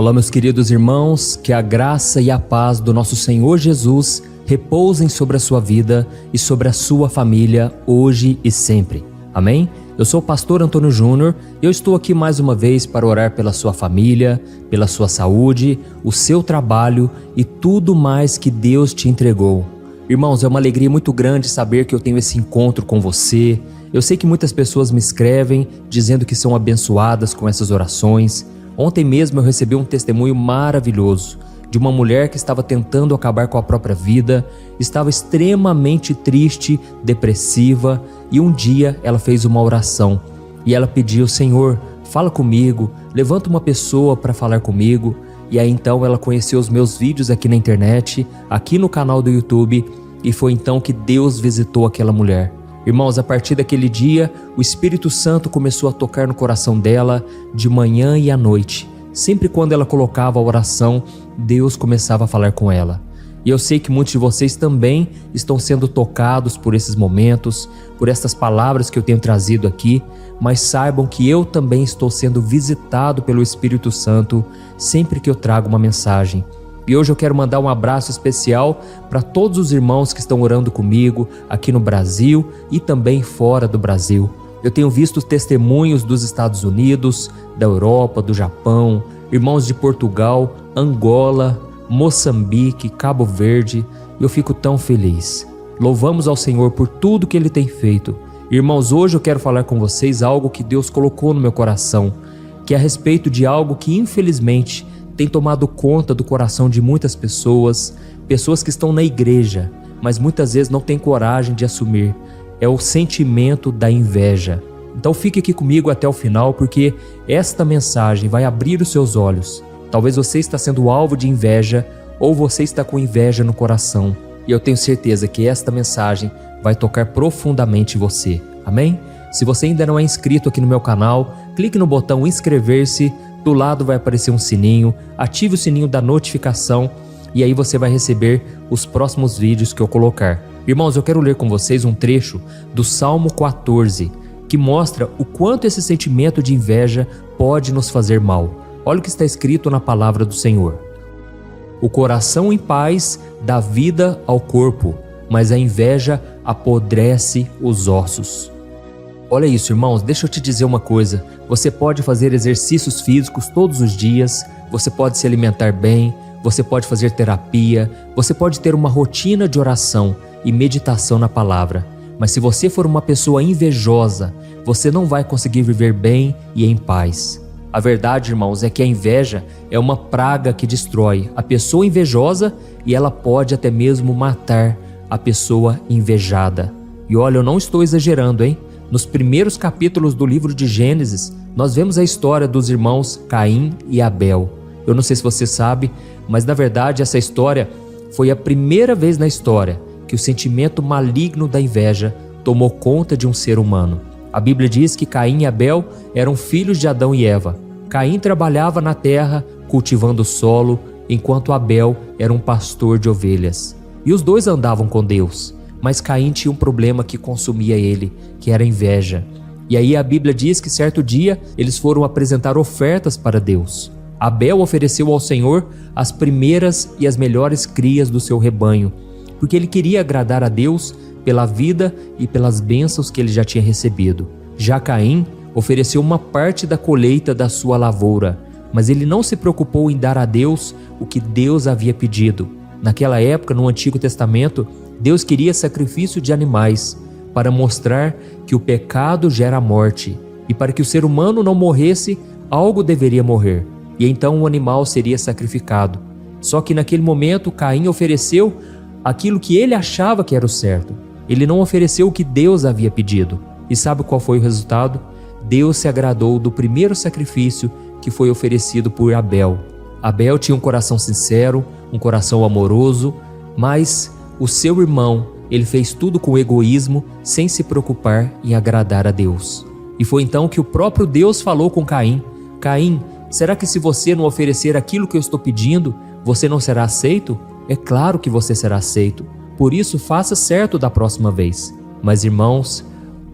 Olá, meus queridos irmãos, que a graça e a paz do nosso Senhor Jesus repousem sobre a sua vida e sobre a sua família, hoje e sempre. Amém? Eu sou o pastor Antônio Júnior e eu estou aqui mais uma vez para orar pela sua família, pela sua saúde, o seu trabalho e tudo mais que Deus te entregou. Irmãos, é uma alegria muito grande saber que eu tenho esse encontro com você. Eu sei que muitas pessoas me escrevem dizendo que são abençoadas com essas orações. Ontem mesmo eu recebi um testemunho maravilhoso de uma mulher que estava tentando acabar com a própria vida, estava extremamente triste, depressiva, e um dia ela fez uma oração e ela pediu: Senhor, fala comigo, levanta uma pessoa para falar comigo. E aí então ela conheceu os meus vídeos aqui na internet, aqui no canal do YouTube, e foi então que Deus visitou aquela mulher. Irmãos, a partir daquele dia, o Espírito Santo começou a tocar no coração dela de manhã e à noite. Sempre quando ela colocava a oração, Deus começava a falar com ela. E eu sei que muitos de vocês também estão sendo tocados por esses momentos, por essas palavras que eu tenho trazido aqui, mas saibam que eu também estou sendo visitado pelo Espírito Santo sempre que eu trago uma mensagem. E hoje eu quero mandar um abraço especial para todos os irmãos que estão orando comigo aqui no Brasil e também fora do Brasil. Eu tenho visto testemunhos dos Estados Unidos, da Europa, do Japão, irmãos de Portugal, Angola, Moçambique, Cabo Verde, e eu fico tão feliz. Louvamos ao Senhor por tudo que Ele tem feito. Irmãos, hoje eu quero falar com vocês algo que Deus colocou no meu coração, que é a respeito de algo que infelizmente tem tomado conta do coração de muitas pessoas, pessoas que estão na igreja, mas muitas vezes não têm coragem de assumir. É o sentimento da inveja. Então fique aqui comigo até o final, porque esta mensagem vai abrir os seus olhos. Talvez você está sendo alvo de inveja, ou você está com inveja no coração. E eu tenho certeza que esta mensagem vai tocar profundamente você. Amém? Se você ainda não é inscrito aqui no meu canal, clique no botão inscrever-se. Do lado vai aparecer um sininho, ative o sininho da notificação e aí você vai receber os próximos vídeos que eu colocar. Irmãos, eu quero ler com vocês um trecho do Salmo 14, que mostra o quanto esse sentimento de inveja pode nos fazer mal. Olha o que está escrito na palavra do Senhor. O coração em paz dá vida ao corpo, mas a inveja apodrece os ossos. Olha isso, irmãos, deixa eu te dizer uma coisa. Você pode fazer exercícios físicos todos os dias, você pode se alimentar bem, você pode fazer terapia, você pode ter uma rotina de oração e meditação na palavra. Mas se você for uma pessoa invejosa, você não vai conseguir viver bem e em paz. A verdade, irmãos, é que a inveja é uma praga que destrói a pessoa invejosa e ela pode até mesmo matar a pessoa invejada. E olha, eu não estou exagerando, hein? Nos primeiros capítulos do livro de Gênesis, nós vemos a história dos irmãos Caim e Abel. Eu não sei se você sabe, mas na verdade essa história foi a primeira vez na história que o sentimento maligno da inveja tomou conta de um ser humano. A Bíblia diz que Caim e Abel eram filhos de Adão e Eva. Caim trabalhava na terra, cultivando o solo, enquanto Abel era um pastor de ovelhas. E os dois andavam com Deus. Mas Caim tinha um problema que consumia ele, que era a inveja. E aí a Bíblia diz que certo dia eles foram apresentar ofertas para Deus. Abel ofereceu ao Senhor as primeiras e as melhores crias do seu rebanho, porque ele queria agradar a Deus pela vida e pelas bênçãos que ele já tinha recebido. Já Caim ofereceu uma parte da colheita da sua lavoura, mas ele não se preocupou em dar a Deus o que Deus havia pedido. Naquela época, no Antigo Testamento, Deus queria sacrifício de animais para mostrar que o pecado gera morte e para que o ser humano não morresse, algo deveria morrer e então o animal seria sacrificado. Só que naquele momento Caim ofereceu aquilo que ele achava que era o certo. Ele não ofereceu o que Deus havia pedido. E sabe qual foi o resultado? Deus se agradou do primeiro sacrifício que foi oferecido por Abel. Abel tinha um coração sincero, um coração amoroso, mas o seu irmão, ele fez tudo com egoísmo, sem se preocupar em agradar a Deus. E foi então que o próprio Deus falou com Caim: Caim, será que se você não oferecer aquilo que eu estou pedindo, você não será aceito? É claro que você será aceito. Por isso, faça certo da próxima vez. Mas, irmãos,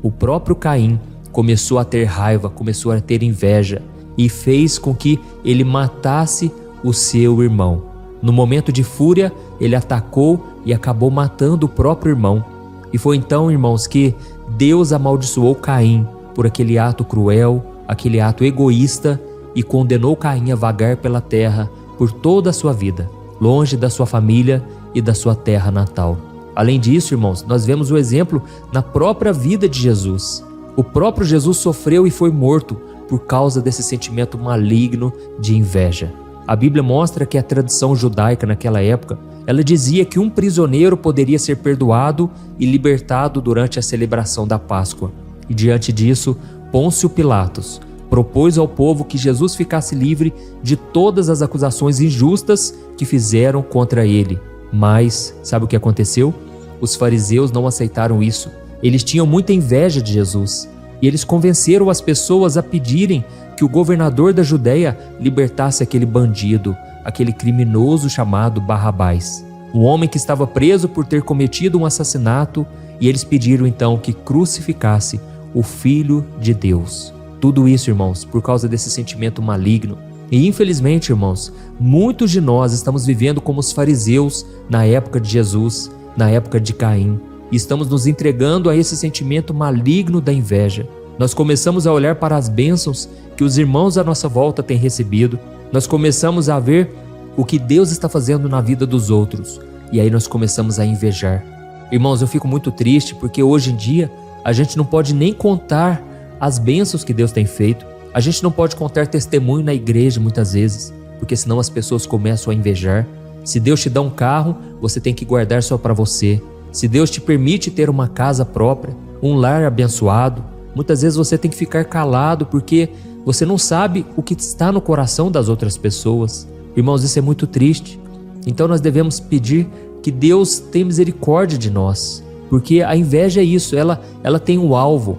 o próprio Caim começou a ter raiva, começou a ter inveja e fez com que ele matasse o seu irmão. No momento de fúria, ele atacou e acabou matando o próprio irmão. E foi então, irmãos, que Deus amaldiçoou Caim por aquele ato cruel, aquele ato egoísta, e condenou Caim a vagar pela terra por toda a sua vida, longe da sua família e da sua terra natal. Além disso, irmãos, nós vemos o exemplo na própria vida de Jesus. O próprio Jesus sofreu e foi morto por causa desse sentimento maligno de inveja. A Bíblia mostra que a tradição judaica naquela época, ela dizia que um prisioneiro poderia ser perdoado e libertado durante a celebração da Páscoa. E diante disso, Pôncio Pilatos propôs ao povo que Jesus ficasse livre de todas as acusações injustas que fizeram contra ele. Mas, sabe o que aconteceu? Os fariseus não aceitaram isso. Eles tinham muita inveja de Jesus. E eles convenceram as pessoas a pedirem que o governador da Judéia libertasse aquele bandido, aquele criminoso chamado Barrabás. Um homem que estava preso por ter cometido um assassinato, e eles pediram então que crucificasse o Filho de Deus. Tudo isso, irmãos, por causa desse sentimento maligno. E infelizmente, irmãos, muitos de nós estamos vivendo como os fariseus na época de Jesus, na época de Caim. E estamos nos entregando a esse sentimento maligno da inveja. Nós começamos a olhar para as bênçãos que os irmãos à nossa volta têm recebido. Nós começamos a ver o que Deus está fazendo na vida dos outros. E aí nós começamos a invejar. Irmãos, eu fico muito triste porque hoje em dia a gente não pode nem contar as bênçãos que Deus tem feito. A gente não pode contar testemunho na igreja muitas vezes, porque senão as pessoas começam a invejar. Se Deus te dá um carro, você tem que guardar só para você. Se Deus te permite ter uma casa própria, um lar abençoado, muitas vezes você tem que ficar calado porque você não sabe o que está no coração das outras pessoas. Irmãos, isso é muito triste. Então nós devemos pedir que Deus tenha misericórdia de nós, porque a inveja é isso, ela tem um alvo.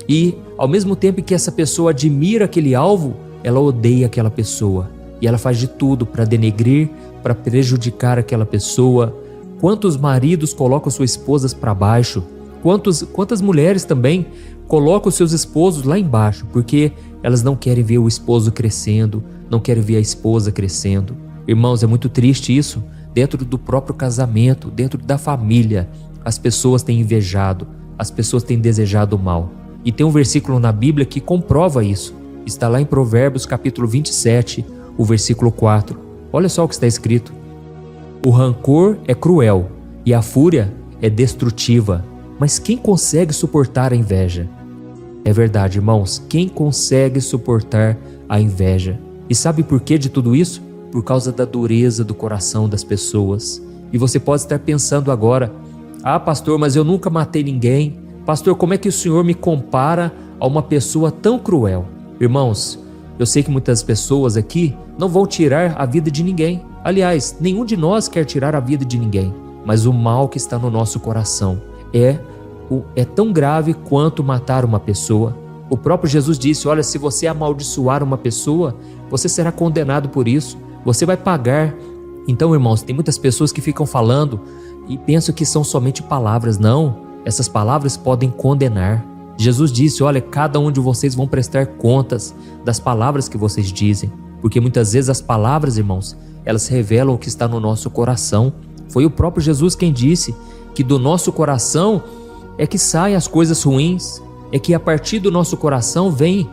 E ao mesmo tempo que essa pessoa admira aquele alvo, ela odeia aquela pessoa. E ela faz de tudo para denegrir, para prejudicar aquela pessoa. Quantos maridos colocam suas esposas para baixo? Quantas mulheres também colocam seus esposos lá embaixo, porque elas não querem ver o esposo crescendo, não querem ver a esposa crescendo. Irmãos, é muito triste isso. Dentro do próprio casamento, dentro da família, as pessoas têm invejado, as pessoas têm desejado o mal. E tem um versículo na Bíblia que comprova isso. Está lá em Provérbios capítulo 27, o versículo 4. Olha só o que está escrito. O rancor é cruel e a fúria é destrutiva, mas quem consegue suportar a inveja? É verdade, irmãos, quem consegue suportar a inveja? E sabe por que de tudo isso? Por causa da dureza do coração das pessoas. E você pode estar pensando agora: ah, pastor, mas eu nunca matei ninguém. Pastor, como é que o senhor me compara a uma pessoa tão cruel? Irmãos, eu sei que muitas pessoas aqui não vão tirar a vida de ninguém. Aliás, nenhum de nós quer tirar a vida de ninguém. Mas o mal que está no nosso coração é tão grave quanto matar uma pessoa. O próprio Jesus disse: olha, se você amaldiçoar uma pessoa, você será condenado por isso. Você vai pagar. Então, irmãos, tem muitas pessoas que ficam falando e pensam que são somente palavras. Não. Essas palavras podem condenar. Jesus disse: olha, cada um de vocês vão prestar contas das palavras que vocês dizem, porque muitas vezes as palavras, irmãos, elas revelam o que está no nosso coração. Foi o próprio Jesus quem disse que do nosso coração é que saem as coisas ruins, é que a partir do nosso coração vem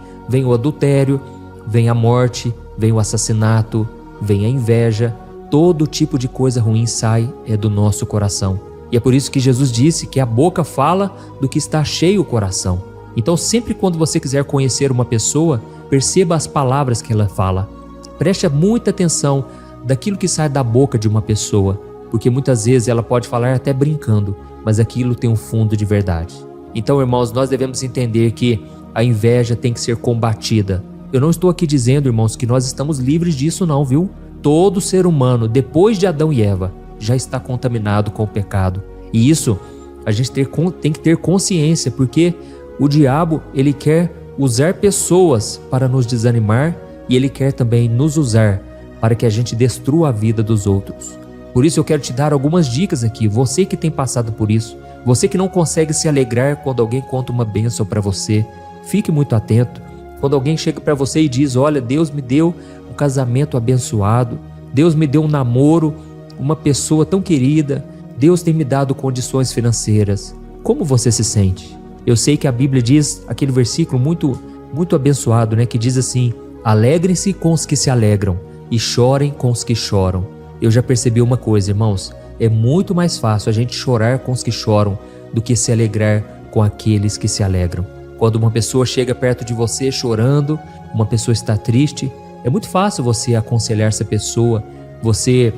o adultério, vem a morte, vem o assassinato, vem a inveja. Todo tipo de coisa ruim sai do nosso coração. E é por isso que Jesus disse que a boca fala do que está cheio o coração. Então, sempre quando você quiser conhecer uma pessoa, perceba as palavras que ela fala. Preste muita atenção daquilo que sai da boca de uma pessoa, porque muitas vezes ela pode falar até brincando, mas aquilo tem um fundo de verdade. Então, irmãos, nós devemos entender que a inveja tem que ser combatida. Eu não estou aqui dizendo, irmãos, que nós estamos livres disso não, viu? Todo ser humano, depois de Adão e Eva, já está contaminado com o pecado. E isso a gente tem que ter consciência, porque o diabo, ele quer usar pessoas para nos desanimar e ele quer também nos usar para que a gente destrua a vida dos outros. Por isso eu quero te dar algumas dicas aqui. Você que tem passado por isso, você que não consegue se alegrar quando alguém conta uma bênção para você, fique muito atento. Quando alguém chega para você e diz: olha, Deus me deu um casamento abençoado, Deus me deu um namoro, uma pessoa tão querida, Deus tem me dado condições financeiras. Como você se sente? Eu sei que a Bíblia diz, aquele versículo muito abençoado, né, que diz assim: alegrem-se com os que se alegram e chorem com os que choram. Eu já percebi uma coisa, irmãos, é muito mais fácil a gente chorar com os que choram do que se alegrar com aqueles que se alegram. Quando uma pessoa chega perto de você chorando, uma pessoa está triste, é muito fácil você aconselhar essa pessoa, você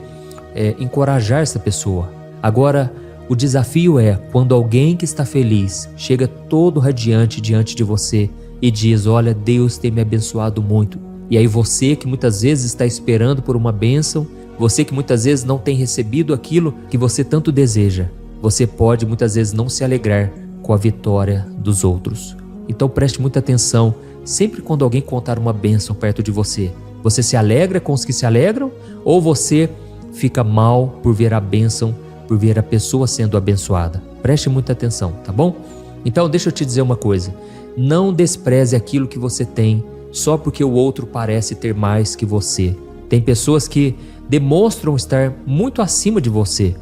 encorajar essa pessoa. Agora, o desafio é quando alguém que está feliz chega todo radiante diante de você e diz: olha, Deus tem me abençoado muito. E aí você que muitas vezes está esperando por uma bênção, você que muitas vezes não tem recebido aquilo que você tanto deseja, você pode muitas vezes não se alegrar com a vitória dos outros. Então preste muita atenção, sempre quando alguém contar uma bênção perto de você, você se alegra com os que se alegram ou você fica mal por ver a bênção, por ver a pessoa sendo abençoada? Preste muita atenção, tá bom? Então deixa eu te dizer uma coisa, não despreze aquilo que você tem só porque o outro parece ter mais que você. Tem pessoas que demonstram estar muito acima de você,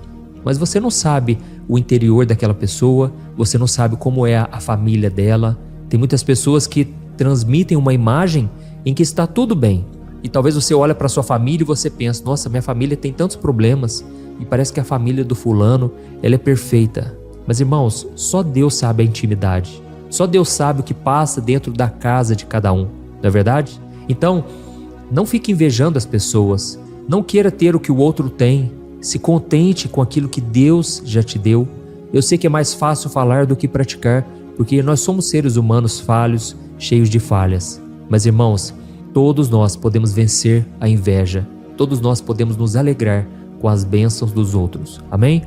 mas você não sabe o interior daquela pessoa, você não sabe como é a família dela. Tem muitas pessoas que transmitem uma imagem em que está tudo bem. E talvez você olhe para sua família e você pensa: nossa, minha família tem tantos problemas e parece que a família do fulano, ela é perfeita. Mas irmãos, só Deus sabe a intimidade. Só Deus sabe o que passa dentro da casa de cada um, não é verdade? Então, não fique invejando as pessoas. Não queira ter o que o outro tem. Se contente com aquilo que Deus já te deu. Eu sei que é mais fácil falar do que praticar, porque nós somos seres humanos falhos, cheios de falhas. Mas irmãos, todos nós podemos vencer a inveja. Todos nós podemos nos alegrar com as bênçãos dos outros. Amém?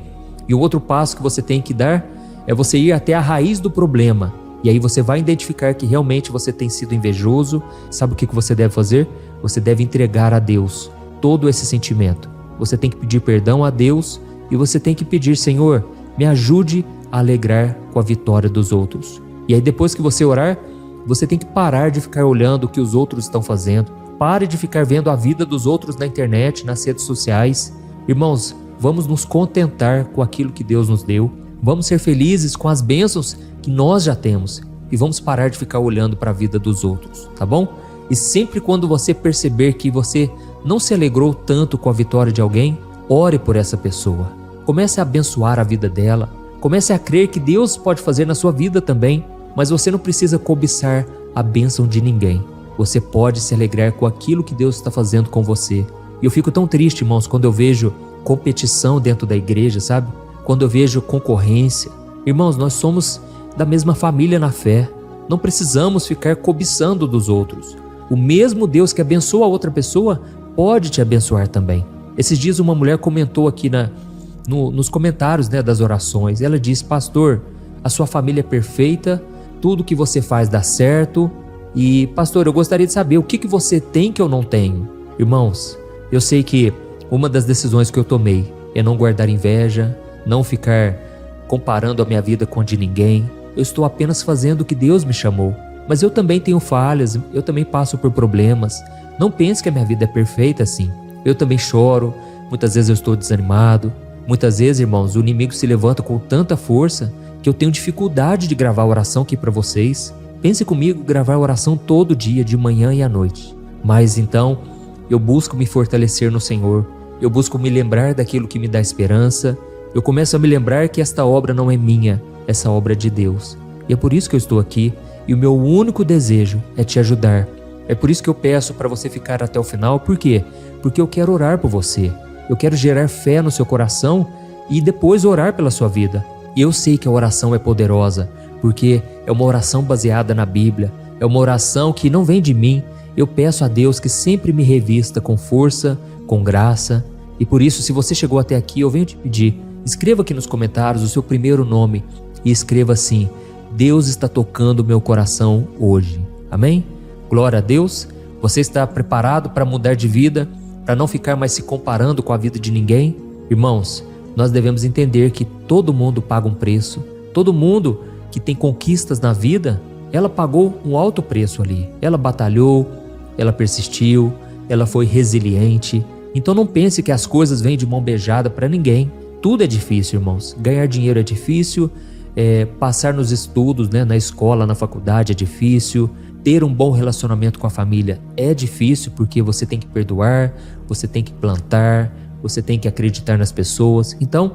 E o outro passo que você tem que dar é você ir até a raiz do problema. E aí você vai identificar que realmente você tem sido invejoso. Sabe o que você deve fazer? Você deve entregar a Deus todo esse sentimento. Você tem que pedir perdão a Deus e você tem que pedir: Senhor, me ajude a alegrar com a vitória dos outros. E aí depois que você orar, você tem que parar de ficar olhando o que os outros estão fazendo. Pare de ficar vendo a vida dos outros na internet, nas redes sociais. Irmãos, vamos nos contentar com aquilo que Deus nos deu. Vamos ser felizes com as bênçãos que nós já temos. E vamos parar de ficar olhando para a vida dos outros, tá bom? E sempre quando você perceber que você não se alegrou tanto com a vitória de alguém, ore por essa pessoa. Comece a abençoar a vida dela. Comece a crer que Deus pode fazer na sua vida também. Mas você não precisa cobiçar a bênção de ninguém. Você pode se alegrar com aquilo que Deus está fazendo com você. E eu fico tão triste, irmãos, quando eu vejo competição dentro da igreja, sabe? Quando eu vejo concorrência. Irmãos, nós somos da mesma família na fé. Não precisamos ficar cobiçando dos outros. O mesmo Deus que abençoa a outra pessoa pode te abençoar também. Esses dias uma mulher comentou aqui nos comentários, né, das orações. Ela disse: pastor, a sua família é perfeita, tudo que você faz dá certo. E pastor, eu gostaria de saber o que você tem que eu não tenho. Irmãos, eu sei que uma das decisões que eu tomei é não guardar inveja, não ficar comparando a minha vida com a de ninguém. Eu estou apenas fazendo o que Deus me chamou. Mas eu também tenho falhas, eu também passo por problemas. Não pense que a minha vida é perfeita assim. Eu também choro, muitas vezes eu estou desanimado. Muitas vezes, irmãos, o inimigo se levanta com tanta força que eu tenho dificuldade de gravar a oração aqui para vocês. Pense comigo, gravar a oração todo dia, de manhã e à noite. Mas então, eu busco me fortalecer no Senhor. Eu busco me lembrar daquilo que me dá esperança. Eu começo a me lembrar que esta obra não é minha, essa obra é de Deus. E é por isso que eu estou aqui. E o meu único desejo é te ajudar. É por isso que eu peço para você ficar até o final. Por quê? Porque eu quero orar por você. Eu quero gerar fé no seu coração e depois orar pela sua vida. E eu sei que a oração é poderosa, porque é uma oração baseada na Bíblia. É uma oração que não vem de mim. Eu peço a Deus que sempre me revista com força, com graça. E por isso, se você chegou até aqui, eu venho te pedir, escreva aqui nos comentários o seu primeiro nome e escreva assim: Deus está tocando o meu coração hoje. Amém? Glória a Deus. Você está preparado para mudar de vida, para não ficar mais se comparando com a vida de ninguém? Irmãos, nós devemos entender que todo mundo paga um preço. Todo mundo que tem conquistas na vida, ela pagou um alto preço ali. Ela batalhou, ela persistiu, ela foi resiliente, Então não pense que as coisas vêm de mão beijada para ninguém. Tudo é difícil, irmãos. Ganhar dinheiro é difícil, passar nos estudos, na escola, na faculdade é difícil. Ter um bom relacionamento com a família é difícil porque você tem que perdoar, você tem que plantar, você tem que acreditar nas pessoas. Então,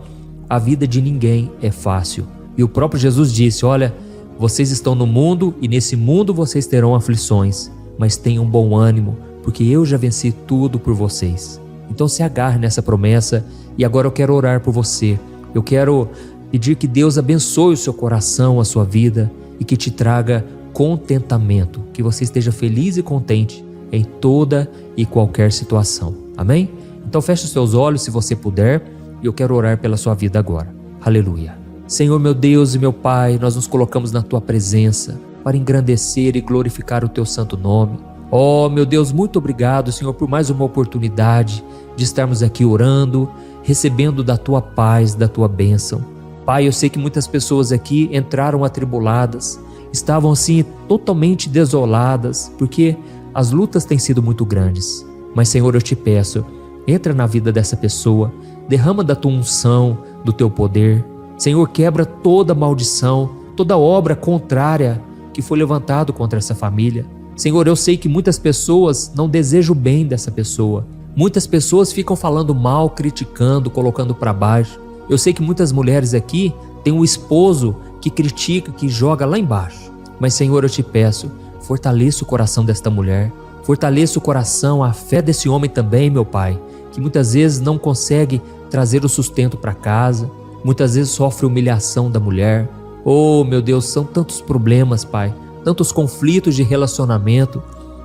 a vida de ninguém é fácil. E o próprio Jesus disse, olha, vocês estão no mundo e nesse mundo vocês terão aflições, mas tenham bom ânimo, porque eu já venci tudo por vocês. Então se agarre nessa promessa e agora eu quero orar por você. Eu quero pedir que Deus abençoe o seu coração, a sua vida e que te traga contentamento, que você esteja feliz e contente em toda e qualquer situação. Amém? Então feche os seus olhos se você puder e eu quero orar pela sua vida agora. Aleluia. Senhor meu Deus e meu Pai, nós nos colocamos na Tua presença para engrandecer e glorificar o Teu santo nome. Oh, meu Deus, muito obrigado, Senhor, por mais uma oportunidade de estarmos aqui orando, recebendo da Tua paz, da Tua bênção. Pai, eu sei que muitas pessoas aqui entraram atribuladas, estavam assim totalmente desoladas, porque as lutas têm sido muito grandes. Mas, Senhor, eu te peço, entra na vida dessa pessoa, derrama da Tua unção, do Teu poder. Senhor, quebra toda maldição, toda obra contrária que foi levantado contra essa família. Senhor, eu sei que muitas pessoas não desejam o bem dessa pessoa. Muitas pessoas ficam falando mal, criticando, colocando para baixo. Eu sei que muitas mulheres aqui têm um esposo que critica, que joga lá embaixo. Mas, Senhor, eu te peço, fortaleça o coração desta mulher, fortaleça o coração, a fé desse homem também, meu Pai, que muitas vezes não consegue trazer o sustento para casa, muitas vezes sofre humilhação da mulher. Oh, meu Deus, são tantos problemas, Pai, tantos conflitos de relacionamento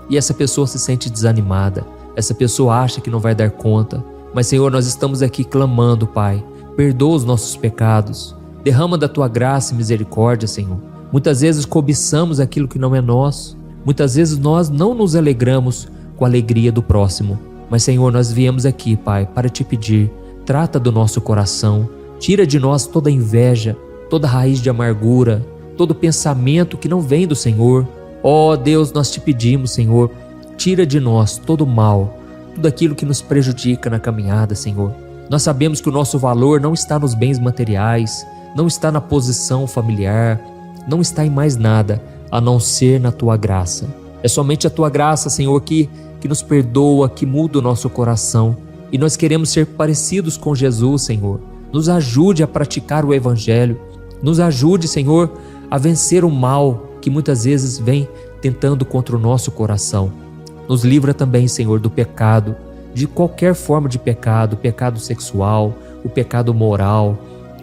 e essa pessoa se sente desanimada, essa pessoa acha que não vai dar conta. Mas, Senhor, nós estamos aqui clamando, Pai, perdoa os nossos pecados, derrama da Tua graça e misericórdia, Senhor. Muitas vezes cobiçamos aquilo que não é nosso, muitas vezes nós não nos alegramos com a alegria do próximo. Mas, Senhor, nós viemos aqui, Pai, para te pedir, trata do nosso coração, tira de nós toda inveja, toda raiz de amargura, todo pensamento que não vem do Senhor. Ó Deus, nós te pedimos, Senhor, tira de nós todo o mal, tudo aquilo que nos prejudica na caminhada, Senhor. Nós sabemos que o nosso valor não está nos bens materiais, não está na posição familiar, não está em mais nada, a não ser na Tua graça. É somente a Tua graça, Senhor, que nos perdoa, que muda o nosso coração. E nós queremos ser parecidos com Jesus, Senhor. Nos ajude a praticar o Evangelho. Nos ajude, Senhor, a vencer o mal que muitas vezes vem tentando contra o nosso coração. Nos livra também, Senhor, do pecado, de qualquer forma de pecado, o pecado sexual, o pecado moral,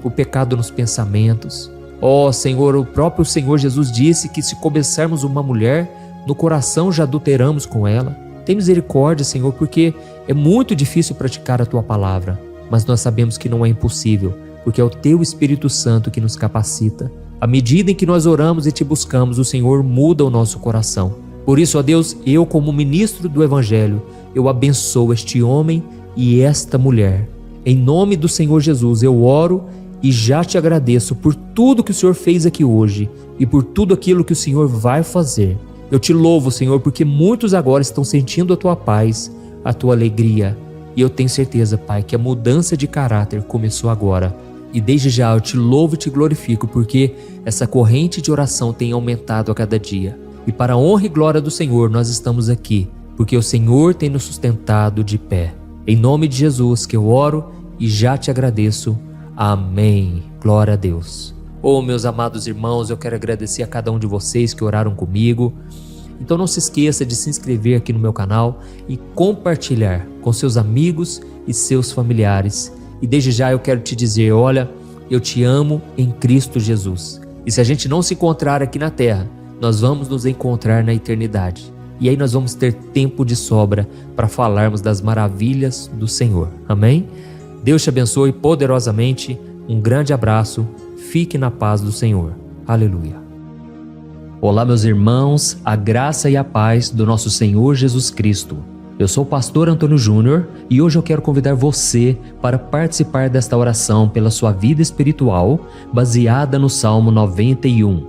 o pecado nos pensamentos. Ó Senhor, o próprio Senhor Jesus disse que se cobiçarmos uma mulher, no coração já adulteramos com ela. Tem misericórdia, Senhor, porque é muito difícil praticar a Tua palavra, mas nós sabemos que não é impossível, porque é o Teu Espírito Santo que nos capacita. À medida em que nós oramos e Te buscamos, o Senhor muda o nosso coração. Por isso, ó Deus, eu como ministro do Evangelho, eu abençoo este homem e esta mulher. Em nome do Senhor Jesus, eu oro e já Te agradeço por tudo que o Senhor fez aqui hoje e por tudo aquilo que o Senhor vai fazer. Eu Te louvo, Senhor, porque muitos agora estão sentindo a Tua paz, a Tua alegria. E eu tenho certeza, Pai, que a mudança de caráter começou agora. E desde já eu Te louvo e Te glorifico, porque essa corrente de oração tem aumentado a cada dia. E para a honra e glória do Senhor nós estamos aqui, porque o Senhor tem nos sustentado de pé. Em nome de Jesus que eu oro e já Te agradeço. Amém. Glória a Deus. Oh, meus amados irmãos, eu quero agradecer a cada um de vocês que oraram comigo. Então não se esqueça de se inscrever aqui no meu canal e compartilhar com seus amigos e seus familiares. E desde já eu quero te dizer, olha, eu te amo em Cristo Jesus. E se a gente não se encontrar aqui na terra, nós vamos nos encontrar na eternidade. E aí nós vamos ter tempo de sobra para falarmos das maravilhas do Senhor. Amém? Deus te abençoe poderosamente. Um grande abraço. Fique na paz do Senhor. Aleluia. Olá, meus irmãos, a graça e a paz do nosso Senhor Jesus Cristo. Eu sou o pastor Antônio Júnior e hoje eu quero convidar você para participar desta oração pela sua vida espiritual, baseada no Salmo 91.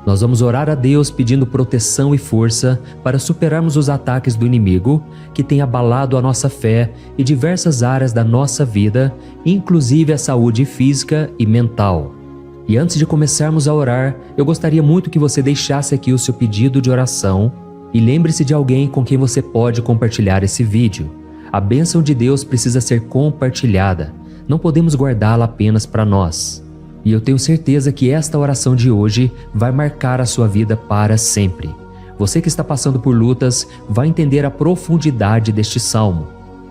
Nós vamos orar a Deus pedindo proteção e força para superarmos os ataques do inimigo que tem abalado a nossa fé e diversas áreas da nossa vida, inclusive a saúde física e mental. E antes de começarmos a orar, eu gostaria muito que você deixasse aqui o seu pedido de oração e lembre-se de alguém com quem você pode compartilhar esse vídeo. A bênção de Deus precisa ser compartilhada, não podemos guardá-la apenas para nós. E eu tenho certeza que esta oração de hoje vai marcar a sua vida para sempre. Você que está passando por lutas vai entender a profundidade deste salmo.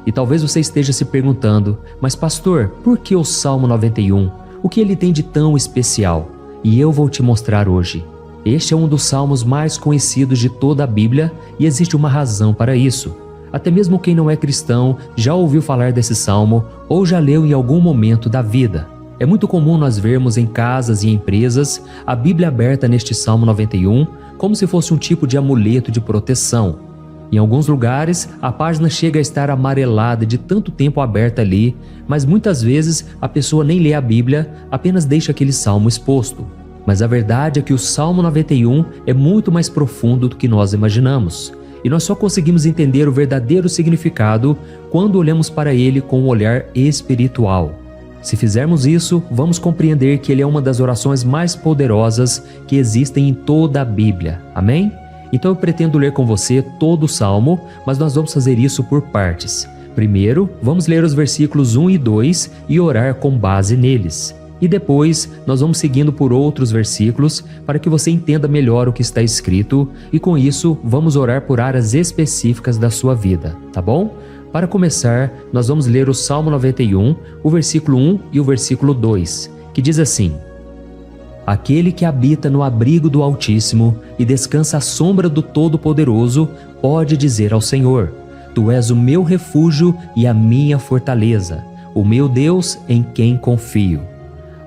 E talvez você esteja se perguntando, mas pastor, por que o Salmo 91? O que ele tem de tão especial? E eu vou te mostrar hoje. Este é um dos salmos mais conhecidos de toda a Bíblia e existe uma razão para isso. Até mesmo quem não é cristão já ouviu falar desse salmo ou já leu em algum momento da vida. É muito comum nós vermos em casas e empresas a Bíblia aberta neste Salmo 91 como se fosse um tipo de amuleto de proteção. Em alguns lugares, a página chega a estar amarelada de tanto tempo aberta ali, mas muitas vezes a pessoa nem lê a Bíblia, apenas deixa aquele salmo exposto. Mas a verdade é que o Salmo 91 é muito mais profundo do que nós imaginamos. E nós só conseguimos entender o verdadeiro significado quando olhamos para ele com um olhar espiritual. Se fizermos isso, vamos compreender que ele é uma das orações mais poderosas que existem em toda a Bíblia. Amém? Então eu pretendo ler com você todo o Salmo, mas nós vamos fazer isso por partes. Primeiro, vamos ler os versículos 1 e 2 e orar com base neles. E depois, nós vamos seguindo por outros versículos para que você entenda melhor o que está escrito e com isso, vamos orar por áreas específicas da sua vida, tá bom? Para começar, nós vamos ler o Salmo 91, o versículo 1 e o versículo 2, que diz assim: Aquele que habita no abrigo do Altíssimo e descansa à sombra do Todo-Poderoso pode dizer ao Senhor: Tu és o meu refúgio e a minha fortaleza, o meu Deus em quem confio.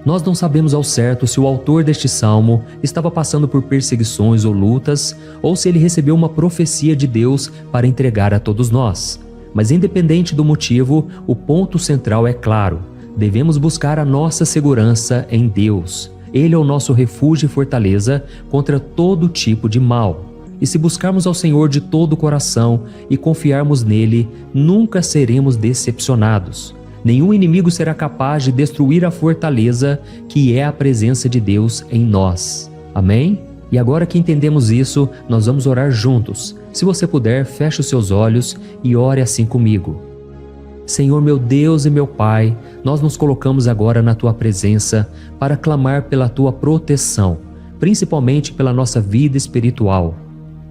Nós não sabemos ao certo se o autor deste salmo estava passando por perseguições ou lutas, ou se ele recebeu uma profecia de Deus para entregar a todos nós. Mas independente do motivo, o ponto central é claro: devemos buscar a nossa segurança em Deus. Ele é o nosso refúgio e fortaleza contra todo tipo de mal. E se buscarmos ao Senhor de todo o coração e confiarmos nele, nunca seremos decepcionados. Nenhum inimigo será capaz de destruir a fortaleza que é a presença de Deus em nós. Amém? E agora que entendemos isso, nós vamos orar juntos. Se você puder, feche os seus olhos e ore assim comigo. Senhor meu Deus e meu Pai, nós nos colocamos agora na Tua presença para clamar pela Tua proteção, principalmente pela nossa vida espiritual.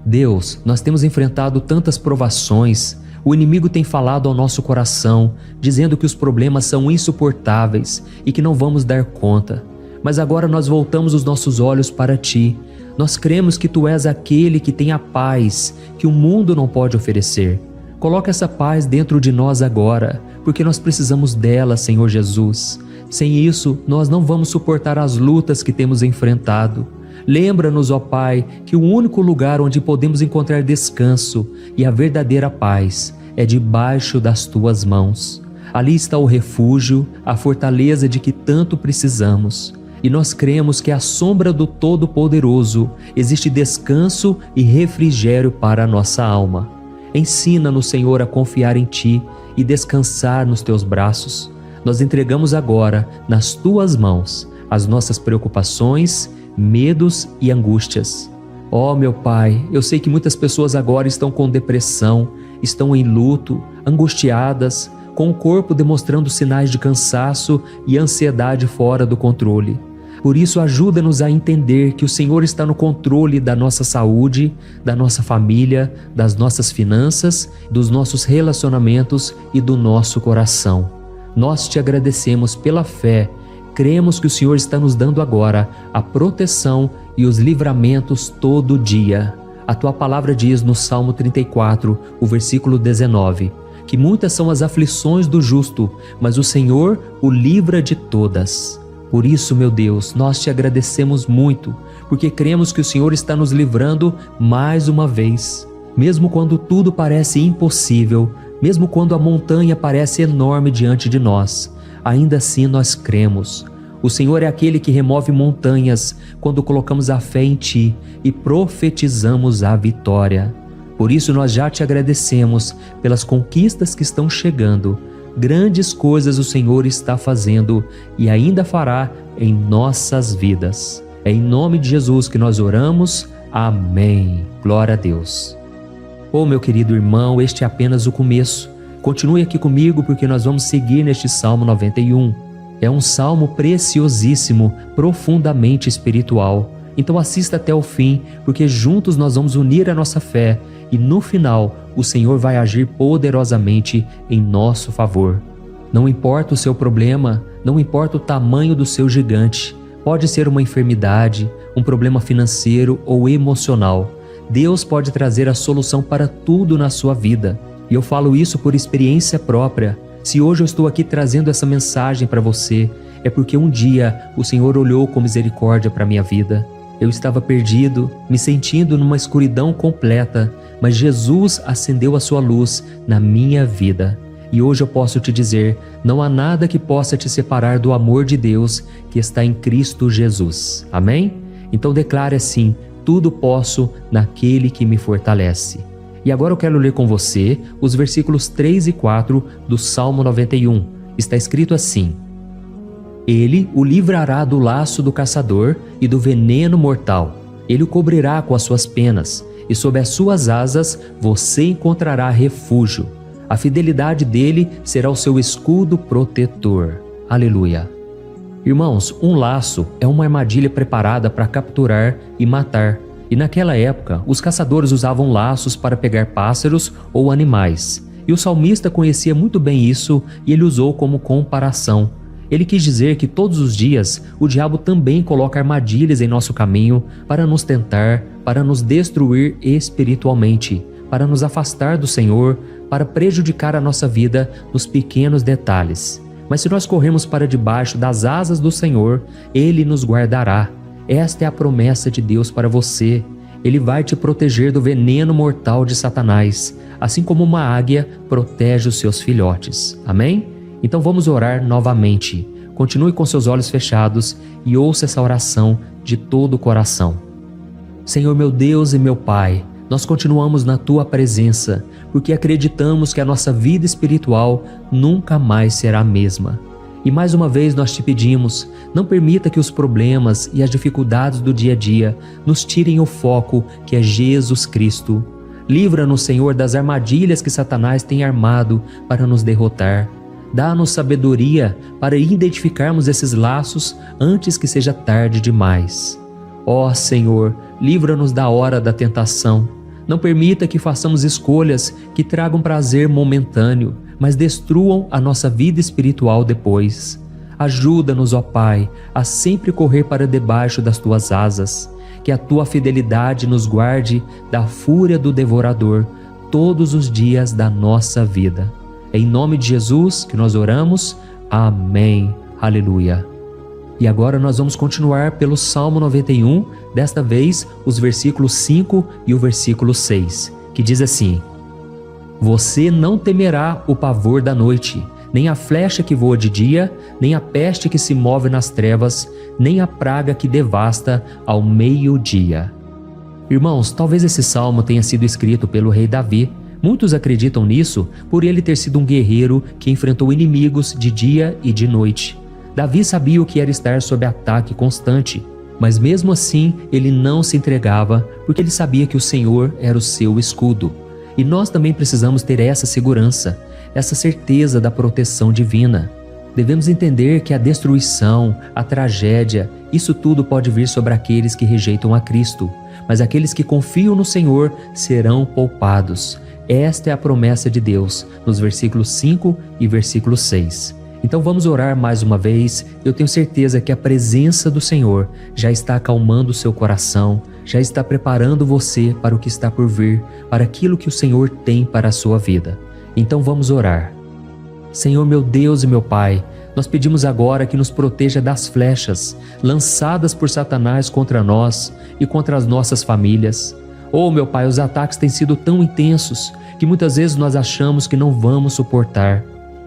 Deus, nós temos enfrentado tantas provações, o inimigo tem falado ao nosso coração, dizendo que os problemas são insuportáveis e que não vamos dar conta. Mas agora nós voltamos os nossos olhos para Ti. Nós cremos que Tu és aquele que tem a paz que o mundo não pode oferecer. Coloca essa paz dentro de nós agora, porque nós precisamos dela, Senhor Jesus. Sem isso, nós não vamos suportar as lutas que temos enfrentado. Lembra-nos, ó Pai, que o único lugar onde podemos encontrar descanso e a verdadeira paz é debaixo das Tuas mãos. Ali está o refúgio, a fortaleza de que tanto precisamos. E nós cremos que à sombra do Todo-Poderoso existe descanso e refrigério para a nossa alma. Ensina-nos, Senhor, a confiar em Ti e descansar nos Teus braços. Nós entregamos agora, nas Tuas mãos, as nossas preocupações, medos e angústias. Ó meu Pai, eu sei que muitas pessoas agora estão com depressão, estão em luto, angustiadas, com o corpo demonstrando sinais de cansaço e ansiedade fora do controle. Por isso, ajuda-nos a entender que o Senhor está no controle da nossa saúde, da nossa família, das nossas finanças, dos nossos relacionamentos e do nosso coração. Nós Te agradecemos pela fé. Cremos que o Senhor está nos dando agora a proteção e os livramentos todo dia. A Tua palavra diz no Salmo 34, o versículo 19, que muitas são as aflições do justo, mas o Senhor o livra de todas. Por isso, meu Deus, nós Te agradecemos muito, porque cremos que o Senhor está nos livrando mais uma vez. Mesmo quando tudo parece impossível, mesmo quando a montanha parece enorme diante de nós, ainda assim nós cremos. O Senhor é aquele que remove montanhas quando colocamos a fé em Ti e profetizamos a vitória. Por isso nós já te agradecemos pelas conquistas que estão chegando. Grandes coisas o Senhor está fazendo e ainda fará em nossas vidas. É em nome de Jesus que nós oramos. Amém. Glória a Deus. Oh, meu querido irmão, este é apenas o começo. Continue aqui comigo porque nós vamos seguir neste Salmo 91. É um salmo preciosíssimo, profundamente espiritual. Então assista até o fim, porque juntos nós vamos unir a nossa fé e no final o Senhor vai agir poderosamente em nosso favor. Não importa o seu problema, não importa o tamanho do seu gigante, pode ser uma enfermidade, um problema financeiro ou emocional. Deus pode trazer a solução para tudo na sua vida. E eu falo isso por experiência própria. Se hoje eu estou aqui trazendo essa mensagem para você, é porque um dia o Senhor olhou com misericórdia para a minha vida. Eu estava perdido, me sentindo numa escuridão completa, mas Jesus acendeu a sua luz na minha vida. E hoje eu posso te dizer, não há nada que possa te separar do amor de Deus que está em Cristo Jesus. Amém? Então declare assim, tudo posso naquele que me fortalece. E agora eu quero ler com você os versículos 3 e 4 do Salmo 91. Está escrito assim: Ele o livrará do laço do caçador e do veneno mortal. Ele o cobrirá com as suas penas, e sob as suas asas você encontrará refúgio. A fidelidade dele será o seu escudo protetor. Aleluia. Irmãos, um laço é uma armadilha preparada para capturar e matar. E naquela época, os caçadores usavam laços para pegar pássaros ou animais. E o salmista conhecia muito bem isso e ele usou como comparação. Ele quis dizer que todos os dias o diabo também coloca armadilhas em nosso caminho para nos tentar, para nos destruir espiritualmente, para nos afastar do Senhor, para prejudicar a nossa vida nos pequenos detalhes. Mas se nós corremos para debaixo das asas do Senhor, Ele nos guardará. Esta é a promessa de Deus para você. Ele vai te proteger do veneno mortal de Satanás, assim como uma águia protege os seus filhotes. Amém? Então vamos orar novamente. Continue com seus olhos fechados e ouça essa oração de todo o coração. Senhor meu Deus e meu Pai, nós continuamos na Tua presença, porque acreditamos que a nossa vida espiritual nunca mais será a mesma. E mais uma vez nós te pedimos, não permita que os problemas e as dificuldades do dia a dia nos tirem o foco que é Jesus Cristo. Livra-nos, Senhor, das armadilhas que Satanás tem armado para nos derrotar. Dá-nos sabedoria para identificarmos esses laços antes que seja tarde demais. Ó Senhor, livra-nos da hora da tentação. Não permita que façamos escolhas que tragam prazer momentâneo, mas destruam a nossa vida espiritual depois. Ajuda-nos, ó Pai, a sempre correr para debaixo das Tuas asas, que a Tua fidelidade nos guarde da fúria do devorador todos os dias da nossa vida. É em nome de Jesus que nós oramos. Amém. Aleluia. E agora nós vamos continuar pelo Salmo 91, desta vez os versículos 5 e o versículo 6, que diz assim: Você não temerá o pavor da noite, nem a flecha que voa de dia, nem a peste que se move nas trevas, nem a praga que devasta ao meio-dia. Irmãos, talvez esse salmo tenha sido escrito pelo rei Davi. Muitos acreditam nisso por ele ter sido um guerreiro que enfrentou inimigos de dia e de noite. Davi sabia o que era estar sob ataque constante, mas mesmo assim ele não se entregava porque ele sabia que o Senhor era o seu escudo. E nós também precisamos ter essa segurança, essa certeza da proteção divina. Devemos entender que a destruição, a tragédia, isso tudo pode vir sobre aqueles que rejeitam a Cristo, mas aqueles que confiam no Senhor serão poupados. Esta é a promessa de Deus, nos versículos 5 e versículo 6. Então vamos orar mais uma vez. Eu tenho certeza que a presença do Senhor já está acalmando o seu coração, já está preparando você para o que está por vir, para aquilo que o Senhor tem para a sua vida. Então vamos orar. Senhor meu Deus e meu Pai, nós pedimos agora que nos proteja das flechas lançadas por Satanás contra nós e contra as nossas famílias. Oh meu Pai, os ataques têm sido tão intensos que muitas vezes nós achamos que não vamos suportar.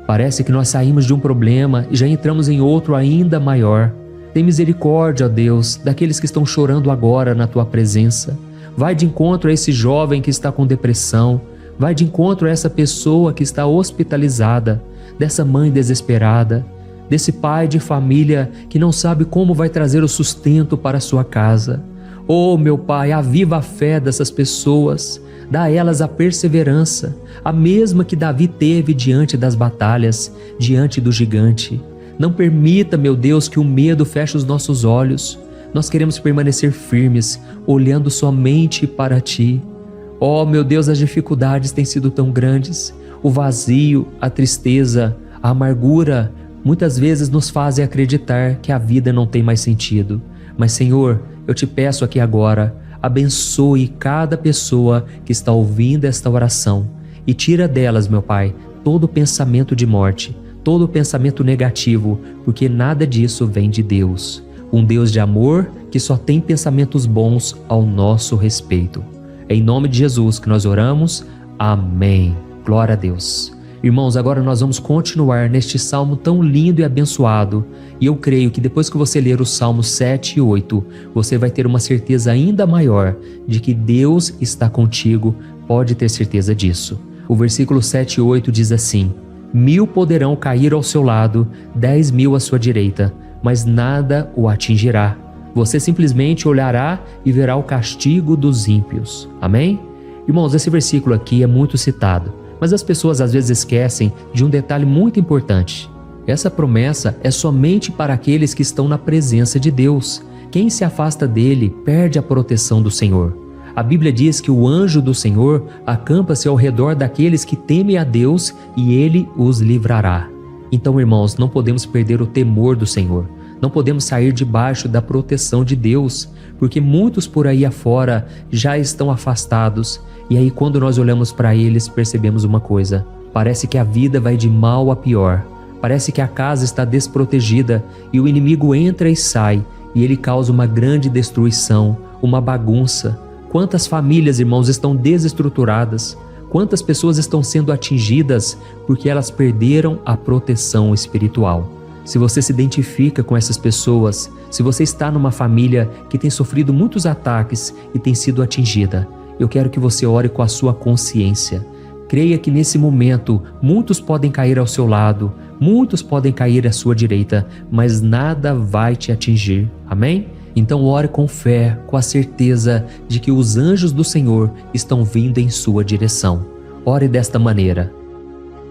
Parece que nós saímos de um problema e já entramos em outro ainda maior. Tem misericórdia, ó Deus, daqueles que estão chorando agora na Tua presença. Vai de encontro a esse jovem que está com depressão. Vai de encontro a essa pessoa que está hospitalizada, dessa mãe desesperada, desse pai de família que não sabe como vai trazer o sustento para a sua casa. Oh, meu Pai, aviva a fé dessas pessoas. Dá a elas a perseverança, a mesma que Davi teve diante das batalhas, diante do gigante. Não permita, meu Deus, que o medo feche os nossos olhos. Nós queremos permanecer firmes, olhando somente para Ti. Oh, meu Deus, as dificuldades têm sido tão grandes. O vazio, a tristeza, a amargura, muitas vezes nos fazem acreditar que a vida não tem mais sentido. Mas, Senhor, eu te peço aqui agora, abençoe cada pessoa que está ouvindo esta oração e tira delas, meu Pai, todo pensamento de morte, todo pensamento negativo, porque nada disso vem de Deus. Um Deus de amor que só tem pensamentos bons ao nosso respeito. É em nome de Jesus que nós oramos. Amém. Glória a Deus. Irmãos, agora nós vamos continuar neste salmo tão lindo e abençoado. E eu creio que depois que você ler os salmos 7 e 8, você vai ter uma certeza ainda maior de que Deus está contigo. Pode ter certeza disso. O versículo 7 e 8 diz assim: 1000 poderão cair ao seu lado, 10.000 à sua direita, mas nada o atingirá. Você simplesmente olhará e verá o castigo dos ímpios. Amém? Irmãos, esse versículo aqui é muito citado, mas as pessoas às vezes esquecem de um detalhe muito importante. Essa promessa é somente para aqueles que estão na presença de Deus. Quem se afasta dele perde a proteção do Senhor. A Bíblia diz que o anjo do Senhor acampa-se ao redor daqueles que temem a Deus e ele os livrará. Então, irmãos, não podemos perder o temor do Senhor. Não podemos sair debaixo da proteção de Deus, porque muitos por aí afora já estão afastados. E aí, quando nós olhamos para eles, percebemos uma coisa: parece que a vida vai de mal a pior. Parece que a casa está desprotegida e o inimigo entra e sai, e ele causa uma grande destruição, uma bagunça. Quantas famílias, irmãos, estão desestruturadas? Quantas pessoas estão sendo atingidas porque elas perderam a proteção espiritual? Se você se identifica com essas pessoas, se você está numa família que tem sofrido muitos ataques e tem sido atingida, eu quero que você ore com a sua consciência. Creia que nesse momento muitos podem cair ao seu lado, muitos podem cair à sua direita, mas nada vai te atingir. Amém? Então ore com fé, com a certeza de que os anjos do Senhor estão vindo em sua direção. Ore desta maneira: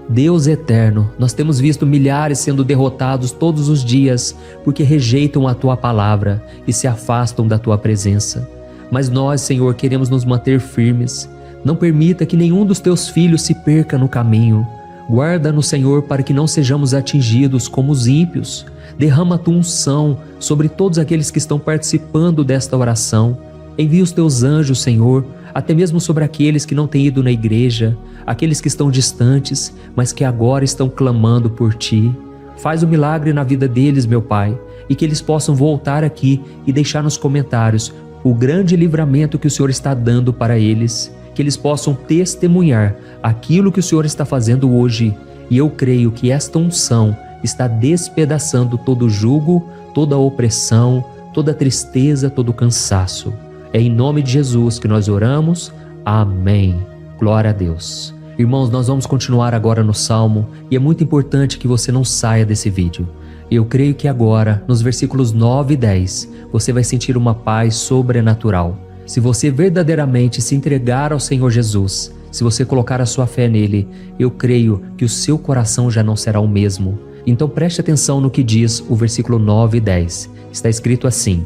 Deus eterno, nós temos visto milhares sendo derrotados todos os dias porque rejeitam a Tua palavra e se afastam da Tua presença. Mas nós, Senhor, queremos nos manter firmes. Não permita que nenhum dos Teus filhos se perca no caminho. Guarda-nos, Senhor, para que não sejamos atingidos como os ímpios. Derrama a Tua unção sobre todos aqueles que estão participando desta oração. Envia os Teus anjos, Senhor, até mesmo sobre aqueles que não têm ido na igreja, aqueles que estão distantes, mas que agora estão clamando por Ti. Faz o milagre na vida deles, meu Pai, e que eles possam voltar aqui e deixar nos comentários o grande livramento que o Senhor está dando para eles, que eles possam testemunhar aquilo que o Senhor está fazendo hoje. E eu creio que esta unção está despedaçando todo jugo, toda opressão, toda tristeza, todo cansaço. É em nome de Jesus que nós oramos. Amém. Glória a Deus. Irmãos, nós vamos continuar agora no Salmo e é muito importante que você não saia desse vídeo. Eu creio que agora, nos versículos 9 e 10, você vai sentir uma paz sobrenatural. Se você verdadeiramente se entregar ao Senhor Jesus, se você colocar a sua fé nele, eu creio que o seu coração já não será o mesmo. Então preste atenção no que diz o versículo 9 e 10. Está escrito assim: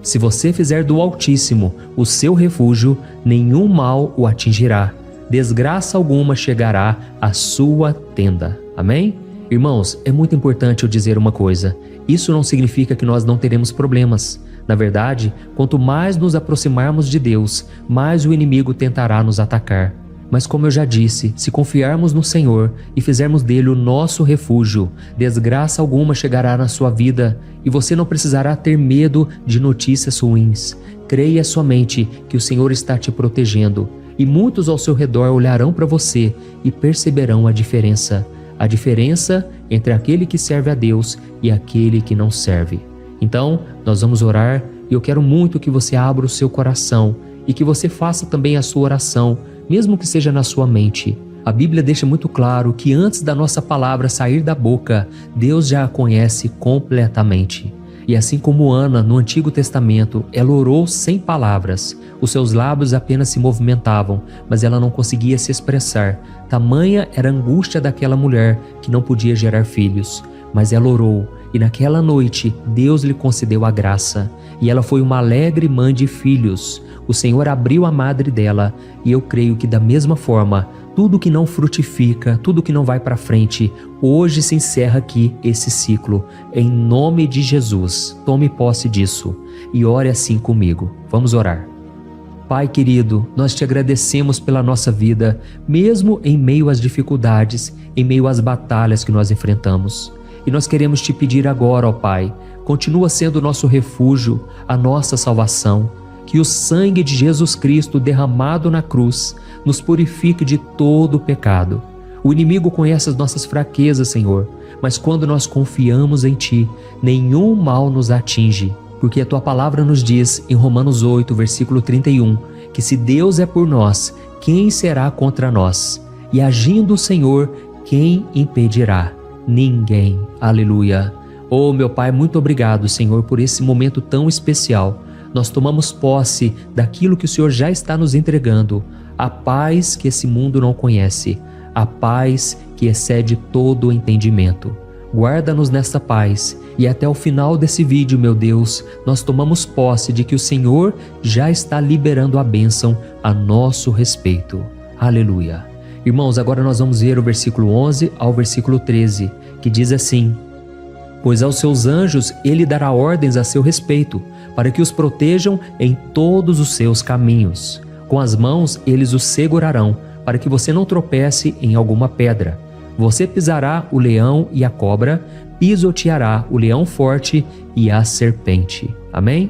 se você fizer do Altíssimo o seu refúgio, nenhum mal o atingirá, desgraça alguma chegará à sua tenda. Amém? Irmãos, é muito importante eu dizer uma coisa: isso não significa que nós não teremos problemas. Na verdade, quanto mais nos aproximarmos de Deus, mais o inimigo tentará nos atacar. Mas como eu já disse, se confiarmos no Senhor e fizermos dele o nosso refúgio, desgraça alguma chegará na sua vida e você não precisará ter medo de notícias ruins. Creia somente que o Senhor está te protegendo e muitos ao seu redor olharão para você e perceberão a diferença entre aquele que serve a Deus e aquele que não serve. Então, nós vamos orar e eu quero muito que você abra o seu coração e que você faça também a sua oração, mesmo que seja na sua mente. A Bíblia deixa muito claro que antes da nossa palavra sair da boca, Deus já a conhece completamente. E assim como Ana, no Antigo Testamento, ela orou sem palavras. Os seus lábios apenas se movimentavam, mas ela não conseguia se expressar. Tamanha era a angústia daquela mulher que não podia gerar filhos. Mas ela orou, e naquela noite Deus lhe concedeu a graça. E ela foi uma alegre mãe de filhos. O Senhor abriu a madre dela, e eu creio que da mesma forma, tudo que não frutifica, tudo que não vai para frente, hoje se encerra aqui esse ciclo. Em nome de Jesus, tome posse disso e ore assim comigo. Vamos orar. Pai querido, nós te agradecemos pela nossa vida, mesmo em meio às dificuldades, em meio às batalhas que nós enfrentamos. E nós queremos te pedir agora, ó Pai, continua sendo o nosso refúgio, a nossa salvação. Que o sangue de Jesus Cristo derramado na cruz nos purifique de todo o pecado. O inimigo conhece as nossas fraquezas, Senhor, mas quando nós confiamos em Ti, nenhum mal nos atinge, porque a Tua palavra nos diz em Romanos 8, versículo 31, que se Deus é por nós, quem será contra nós? E agindo o Senhor, quem impedirá? Ninguém. Aleluia. Oh, meu Pai, muito obrigado, Senhor, por esse momento tão especial. Nós tomamos posse daquilo que o Senhor já está nos entregando, a paz que esse mundo não conhece, a paz que excede todo o entendimento. Guarda-nos nesta paz e até o final desse vídeo, meu Deus, nós tomamos posse de que o Senhor já está liberando a bênção a nosso respeito. Aleluia. Irmãos, agora nós vamos ver o versículo 11 ao versículo 13, que diz assim: Pois aos seus anjos ele dará ordens a seu respeito, para que os protejam em todos os seus caminhos. Com as mãos eles os segurarão, para que você não tropece em alguma pedra. Você pisará o leão e a cobra, pisoteará o leão forte e a serpente. Amém?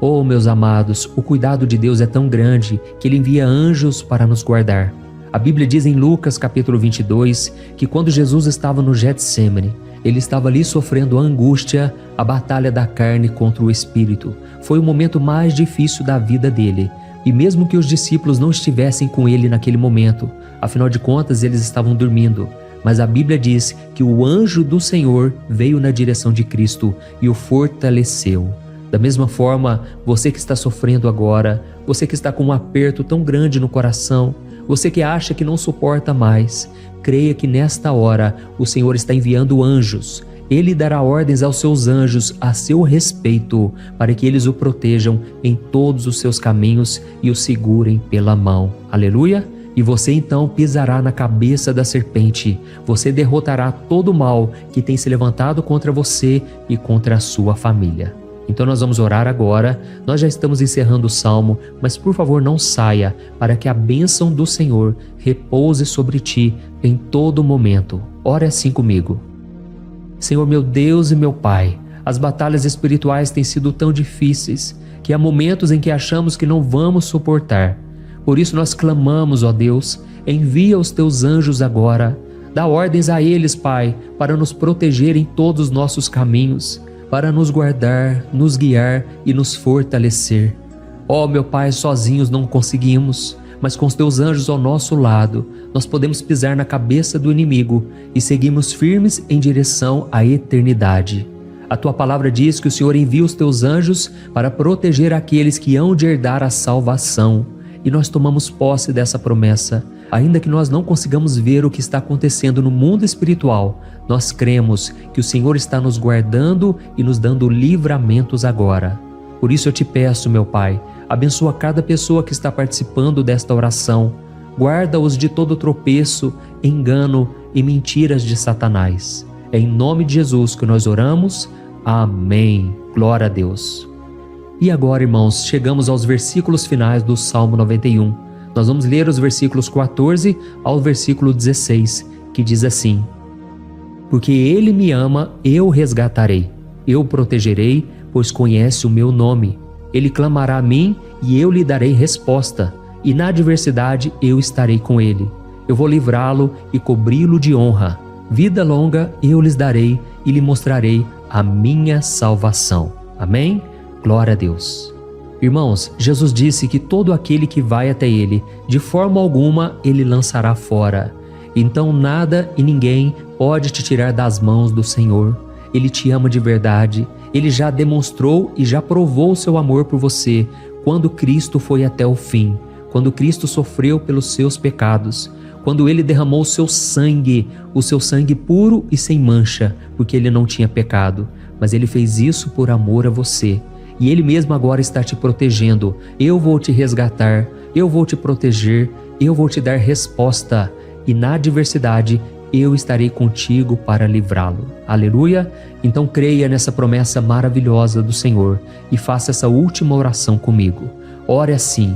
Oh, meus amados, o cuidado de Deus é tão grande que Ele envia anjos para nos guardar. A Bíblia diz em Lucas capítulo 22 que quando Jesus estava no Getsêmani, Ele estava ali sofrendo a angústia, a batalha da carne contra o espírito. Foi o momento mais difícil da vida dele. E mesmo que os discípulos não estivessem com ele naquele momento, afinal de contas eles estavam dormindo, mas a Bíblia diz que o anjo do Senhor veio na direção de Cristo e o fortaleceu. Da mesma forma, você que está sofrendo agora, você que está com um aperto tão grande no coração, você que acha que não suporta mais, creia que nesta hora o Senhor está enviando anjos. Ele dará ordens aos seus anjos a seu respeito, para que eles o protejam em todos os seus caminhos e o segurem pela mão. Aleluia! E você então pisará na cabeça da serpente. Você derrotará todo o mal que tem se levantado contra você e contra a sua família. Então nós vamos orar agora. Nós já estamos encerrando o Salmo, mas por favor não saia, para que a bênção do Senhor repouse sobre ti em todo momento. Ore assim comigo. Senhor meu Deus e meu Pai, as batalhas espirituais têm sido tão difíceis que há momentos em que achamos que não vamos suportar. Por isso nós clamamos, ó Deus, envia os teus anjos agora. Dá ordens a eles, Pai, para nos proteger em todos os nossos caminhos, para nos guardar, nos guiar e nos fortalecer. Ó meu Pai, sozinhos não conseguimos, mas com os teus anjos ao nosso lado, nós podemos pisar na cabeça do inimigo e seguimos firmes em direção à eternidade. A tua palavra diz que o Senhor envia os teus anjos para proteger aqueles que hão de herdar a salvação. E nós tomamos posse dessa promessa. Ainda que nós não consigamos ver o que está acontecendo no mundo espiritual, nós cremos que o Senhor está nos guardando e nos dando livramentos agora. Por isso eu te peço, meu Pai, abençoa cada pessoa que está participando desta oração. Guarda-os de todo tropeço, engano e mentiras de Satanás. É em nome de Jesus que nós oramos. Amém. Glória a Deus. E agora, irmãos, chegamos aos versículos finais do Salmo 91. Nós vamos ler os versículos 14 ao versículo 16, que diz assim: Porque Ele me ama, eu o resgatarei. Eu o protegerei, pois conhece o meu nome. Ele clamará a mim e eu lhe darei resposta. E na adversidade eu estarei com ele. Eu vou livrá-lo e cobri-lo de honra. Vida longa eu lhes darei e lhe mostrarei a minha salvação. Amém? Glória a Deus. Irmãos, Jesus disse que todo aquele que vai até Ele, de forma alguma Ele lançará fora. Então nada e ninguém pode te tirar das mãos do Senhor. Ele te ama de verdade. Ele já demonstrou e já provou o seu amor por você quando Cristo foi até o fim, quando Cristo sofreu pelos seus pecados, quando Ele derramou o seu sangue puro e sem mancha, porque Ele não tinha pecado, mas Ele fez isso por amor a você. E Ele mesmo agora está te protegendo. Eu vou te resgatar, eu vou te proteger, eu vou te dar resposta. E na adversidade, eu estarei contigo para livrá-lo. Aleluia! Então creia nessa promessa maravilhosa do Senhor e faça essa última oração comigo. Ore assim: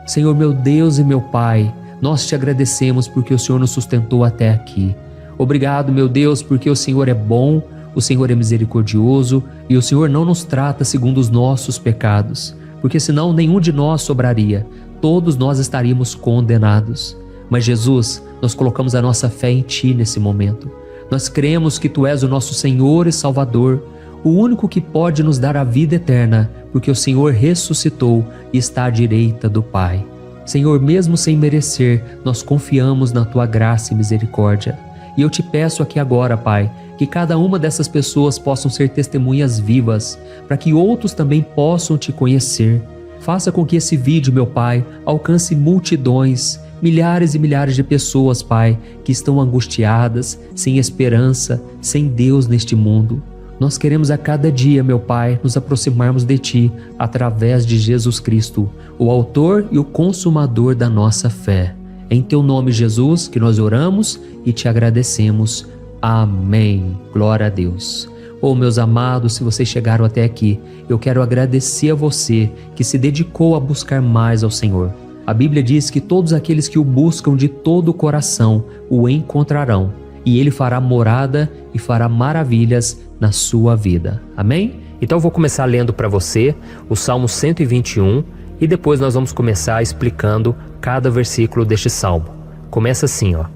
Senhor meu Deus e meu Pai, nós te agradecemos porque o Senhor nos sustentou até aqui. Obrigado, meu Deus, porque o Senhor é bom, o Senhor é misericordioso e o Senhor não nos trata segundo os nossos pecados, porque senão nenhum de nós sobraria, todos nós estaríamos condenados. Mas Jesus, nós colocamos a nossa fé em Ti nesse momento. Nós cremos que Tu és o nosso Senhor e Salvador, o único que pode nos dar a vida eterna, porque o Senhor ressuscitou e está à direita do Pai. Senhor, mesmo sem merecer, nós confiamos na Tua graça e misericórdia. E eu te peço aqui agora, Pai, que cada uma dessas pessoas possam ser testemunhas vivas, para que outros também possam Te conhecer. Faça com que esse vídeo, meu Pai, alcance multidões, milhares e milhares de pessoas, Pai, que estão angustiadas, sem esperança, sem Deus neste mundo. Nós queremos a cada dia, meu Pai, nos aproximarmos de Ti através de Jesus Cristo, o autor e o consumador da nossa fé. Em Teu nome, Jesus, que nós oramos e Te agradecemos. Amém. Glória a Deus. Meus amados, se vocês chegaram até aqui, eu quero agradecer a você que se dedicou a buscar mais ao Senhor. A Bíblia diz que todos aqueles que o buscam de todo o coração o encontrarão, e Ele fará morada e fará maravilhas na sua vida. Amém? Então eu vou começar lendo para você o Salmo 121 e depois nós vamos começar explicando cada versículo deste Salmo. Começa assim, ó.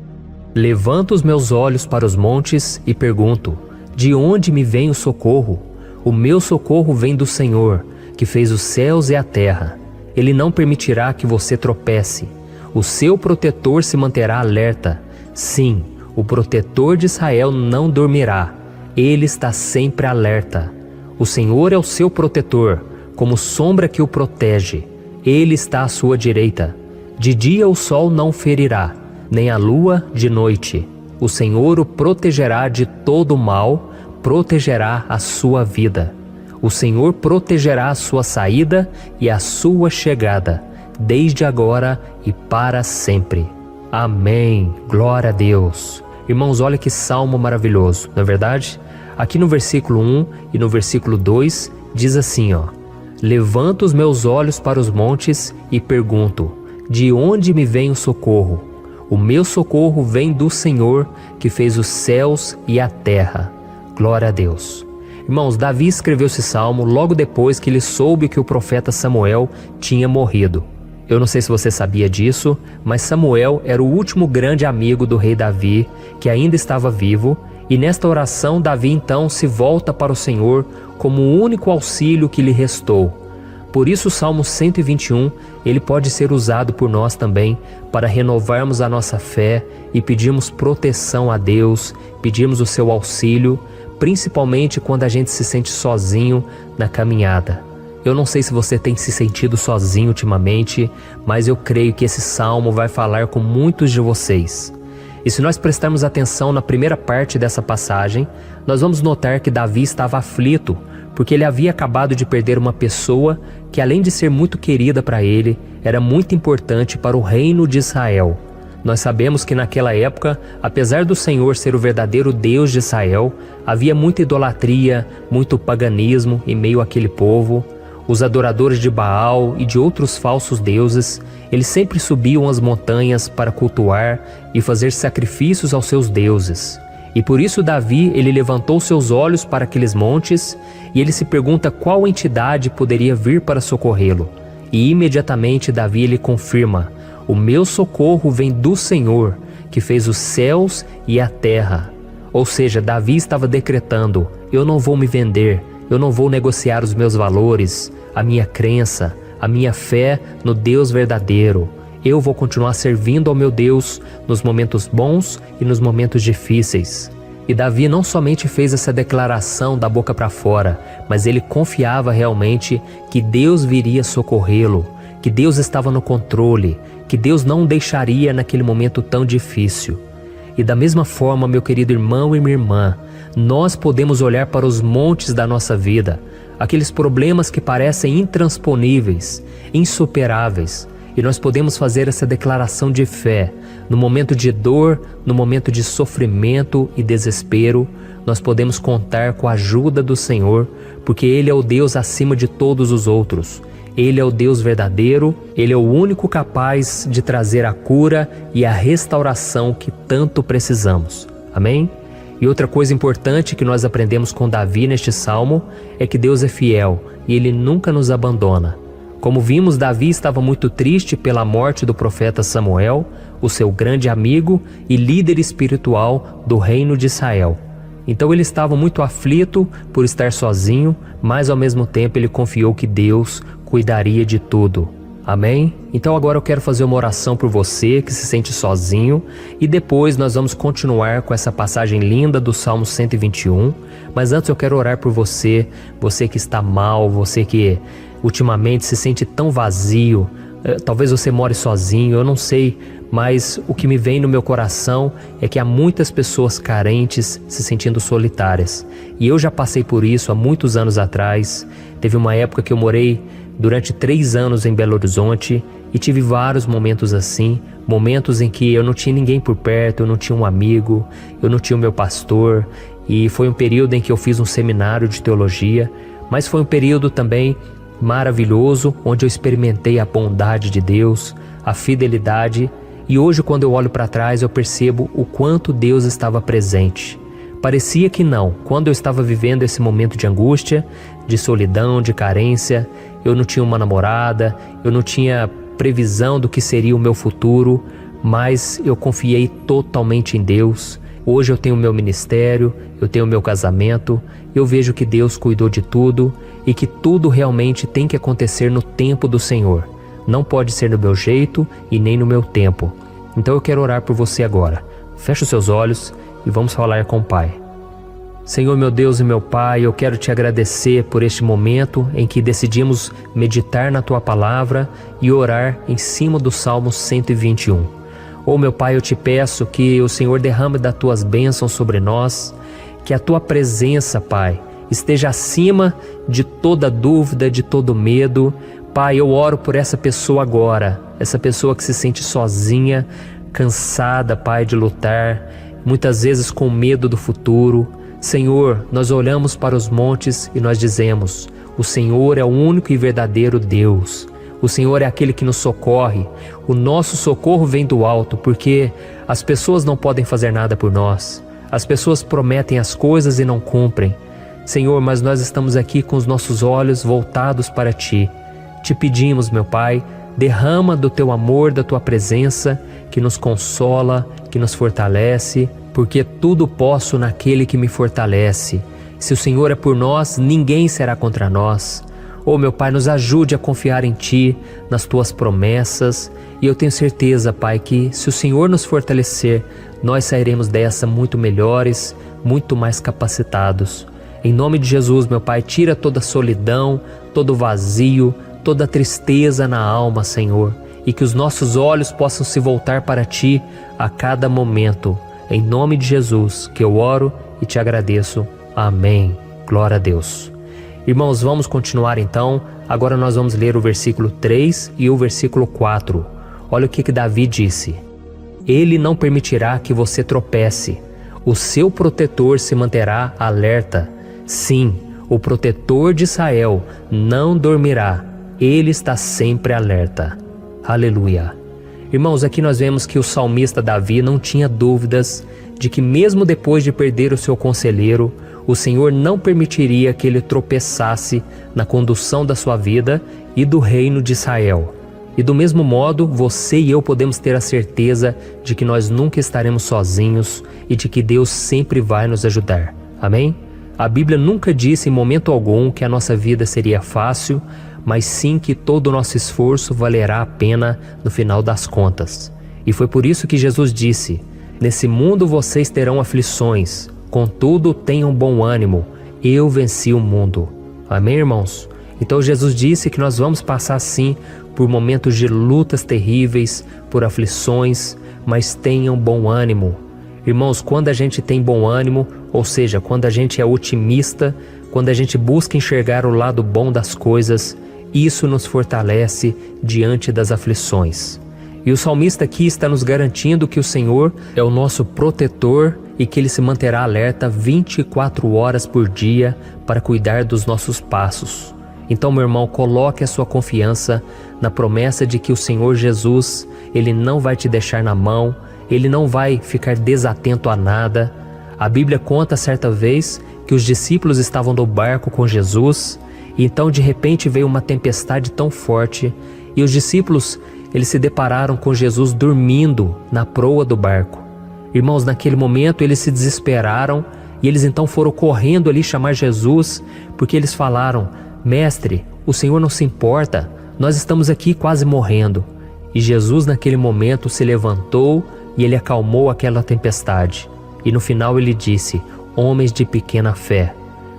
Levanto os meus olhos para os montes e pergunto: de onde me vem o socorro? O meu socorro vem do Senhor, que fez os céus e a terra. Ele não permitirá que você tropece. O seu protetor se manterá alerta. Sim, o protetor de Israel não dormirá. Ele está sempre alerta. O Senhor é o seu protetor, como sombra que o protege. Ele está à sua direita. De dia o sol não ferirá, nem a lua de noite. O Senhor o protegerá de todo o mal, protegerá a sua vida. O Senhor protegerá a sua saída e a sua chegada, desde agora e para sempre. Amém. Glória a Deus. Irmãos, olha que salmo maravilhoso, não é verdade? Aqui no versículo 1 e no versículo 2 diz assim, ó: Levanto os meus olhos para os montes e pergunto: de onde me vem o socorro? O meu socorro vem do Senhor, que fez os céus e a terra. Glória a Deus. Irmãos, Davi escreveu esse salmo logo depois que ele soube que o profeta Samuel tinha morrido. Eu não sei se você sabia disso, mas Samuel era o último grande amigo do rei Davi, que ainda estava vivo, e nesta oração Davi então se volta para o Senhor como o único auxílio que lhe restou. Por isso o Salmo 121, ele pode ser usado por nós também para renovarmos a nossa fé e pedirmos proteção a Deus, pedirmos o seu auxílio, principalmente quando a gente se sente sozinho na caminhada. Eu não sei se você tem se sentido sozinho ultimamente, mas eu creio que esse salmo vai falar com muitos de vocês. E se nós prestarmos atenção na primeira parte dessa passagem, nós vamos notar que Davi estava aflito, porque ele havia acabado de perder uma pessoa que, além de ser muito querida para ele, era muito importante para o reino de Israel. Nós sabemos que naquela época, apesar do Senhor ser o verdadeiro Deus de Israel, havia muita idolatria, muito paganismo em meio àquele povo. Os adoradores de Baal e de outros falsos deuses, eles sempre subiam as montanhas para cultuar e fazer sacrifícios aos seus deuses. E por isso Davi, ele levantou seus olhos para aqueles montes e ele se pergunta qual entidade poderia vir para socorrê-lo. E imediatamente Davi ele confirma: o meu socorro vem do Senhor, que fez os céus e a terra. Ou seja, Davi estava decretando: eu não vou me vender, eu não vou negociar os meus valores, a minha crença, a minha fé no Deus verdadeiro. Eu vou continuar servindo ao meu Deus nos momentos bons e nos momentos difíceis. E Davi não somente fez essa declaração da boca para fora, mas ele confiava realmente que Deus viria socorrê-lo, que Deus estava no controle, que Deus não o deixaria naquele momento tão difícil. E da mesma forma, meu querido irmão e minha irmã, nós podemos olhar para os montes da nossa vida, aqueles problemas que parecem intransponíveis, insuperáveis, e nós podemos fazer essa declaração de fé. No momento de dor, no momento de sofrimento e desespero, nós podemos contar com a ajuda do Senhor, porque Ele é o Deus acima de todos os outros. Ele é o Deus verdadeiro, Ele é o único capaz de trazer a cura e a restauração que tanto precisamos. Amém? E outra coisa importante que nós aprendemos com Davi neste salmo é que Deus é fiel e Ele nunca nos abandona. Como vimos, Davi estava muito triste pela morte do profeta Samuel, o seu grande amigo e líder espiritual do reino de Israel. Então ele estava muito aflito por estar sozinho, mas ao mesmo tempo ele confiou que Deus cuidaria de tudo. Amém? Então agora eu quero fazer uma oração por você que se sente sozinho e depois nós vamos continuar com essa passagem linda do Salmo 121. Mas antes eu quero orar por você, você que está mal, você que ultimamente se sente tão vazio, talvez você more sozinho, eu não sei, mas o que me vem no meu coração é que há muitas pessoas carentes se sentindo solitárias. E eu já passei por isso há muitos anos atrás. Teve uma época que eu morei durante 3 anos em Belo Horizonte e tive vários momentos assim, momentos em que eu não tinha ninguém por perto, eu não tinha um amigo, eu não tinha o meu pastor, e foi um período em que eu fiz um seminário de teologia, mas foi um período também maravilhoso, onde eu experimentei a bondade de Deus, a fidelidade, e hoje quando eu olho para trás eu percebo o quanto Deus estava presente. Parecia que não, quando eu estava vivendo esse momento de angústia, de solidão, de carência, eu não tinha uma namorada, eu não tinha previsão do que seria o meu futuro, mas eu confiei totalmente em Deus. Hoje eu tenho o meu ministério, eu tenho o meu casamento, eu vejo que Deus cuidou de tudo e que tudo realmente tem que acontecer no tempo do Senhor. Não pode ser no meu jeito e nem no meu tempo. Então eu quero orar por você agora. Feche os seus olhos e vamos falar com o Pai. Senhor, meu Deus e meu Pai, eu quero te agradecer por este momento em que decidimos meditar na Tua Palavra e orar em cima do Salmo 121. Oh, meu Pai, eu te peço que o Senhor derrame das Tuas bênçãos sobre nós, que a Tua presença, Pai, esteja acima de toda dúvida, de todo medo. Pai, eu oro por essa pessoa agora, essa pessoa que se sente sozinha, cansada, Pai, de lutar, muitas vezes com medo do futuro. Senhor, nós olhamos para os montes e nós dizemos: o Senhor é o único e verdadeiro Deus. O Senhor é aquele que nos socorre. O nosso socorro vem do alto, porque as pessoas não podem fazer nada por nós. As pessoas prometem as coisas e não cumprem. Senhor, mas nós estamos aqui com os nossos olhos voltados para Ti. Te pedimos, meu Pai, derrama do Teu amor, da Tua presença, que nos consola, que nos fortalece, porque tudo posso naquele que me fortalece. Se o Senhor é por nós, ninguém será contra nós. Oh, meu Pai, nos ajude a confiar em Ti, nas Tuas promessas, e eu tenho certeza, Pai, que se o Senhor nos fortalecer, nós sairemos dessa muito melhores, muito mais capacitados. Em nome de Jesus, meu Pai, tira toda a solidão, todo o vazio, toda a tristeza na alma, Senhor, e que os nossos olhos possam se voltar para Ti a cada momento. Em nome de Jesus, que eu oro e te agradeço. Amém. Glória a Deus. Irmãos, vamos continuar então. Agora nós vamos ler o versículo 3 e o versículo 4. Olha o que Davi disse: Ele não permitirá que você tropece. O seu protetor se manterá alerta. Sim, o protetor de Israel não dormirá. Ele está sempre alerta. Aleluia. Irmãos, aqui nós vemos que o salmista Davi não tinha dúvidas de que mesmo depois de perder o seu conselheiro, o Senhor não permitiria que ele tropeçasse na condução da sua vida e do reino de Israel. E do mesmo modo, você e eu podemos ter a certeza de que nós nunca estaremos sozinhos e de que Deus sempre vai nos ajudar. Amém? A Bíblia nunca disse em momento algum que a nossa vida seria fácil, mas sim que todo o nosso esforço valerá a pena no final das contas. E foi por isso que Jesus disse: nesse mundo vocês terão aflições, contudo tenham bom ânimo, eu venci o mundo. Amém, irmãos? Então Jesus disse que nós vamos passar sim por momentos de lutas terríveis, por aflições, mas tenham bom ânimo. Irmãos, quando a gente tem bom ânimo, ou seja, quando a gente é otimista, quando a gente busca enxergar o lado bom das coisas, isso nos fortalece diante das aflições. E o salmista aqui está nos garantindo que o Senhor é o nosso protetor e que Ele se manterá alerta 24 horas por dia para cuidar dos nossos passos. Então, meu irmão, coloque a sua confiança na promessa de que o Senhor Jesus, Ele não vai te deixar na mão, Ele não vai ficar desatento a nada. A Bíblia conta certa vez que os discípulos estavam no barco com Jesus, e então de repente veio uma tempestade tão forte, e os discípulos, eles se depararam com Jesus dormindo na proa do barco. Irmãos, naquele momento eles se desesperaram, e eles então foram correndo ali chamar Jesus, porque eles falaram: Mestre, o Senhor não se importa, nós estamos aqui quase morrendo. E Jesus naquele momento se levantou e Ele acalmou aquela tempestade. E no final Ele disse: homens de pequena fé.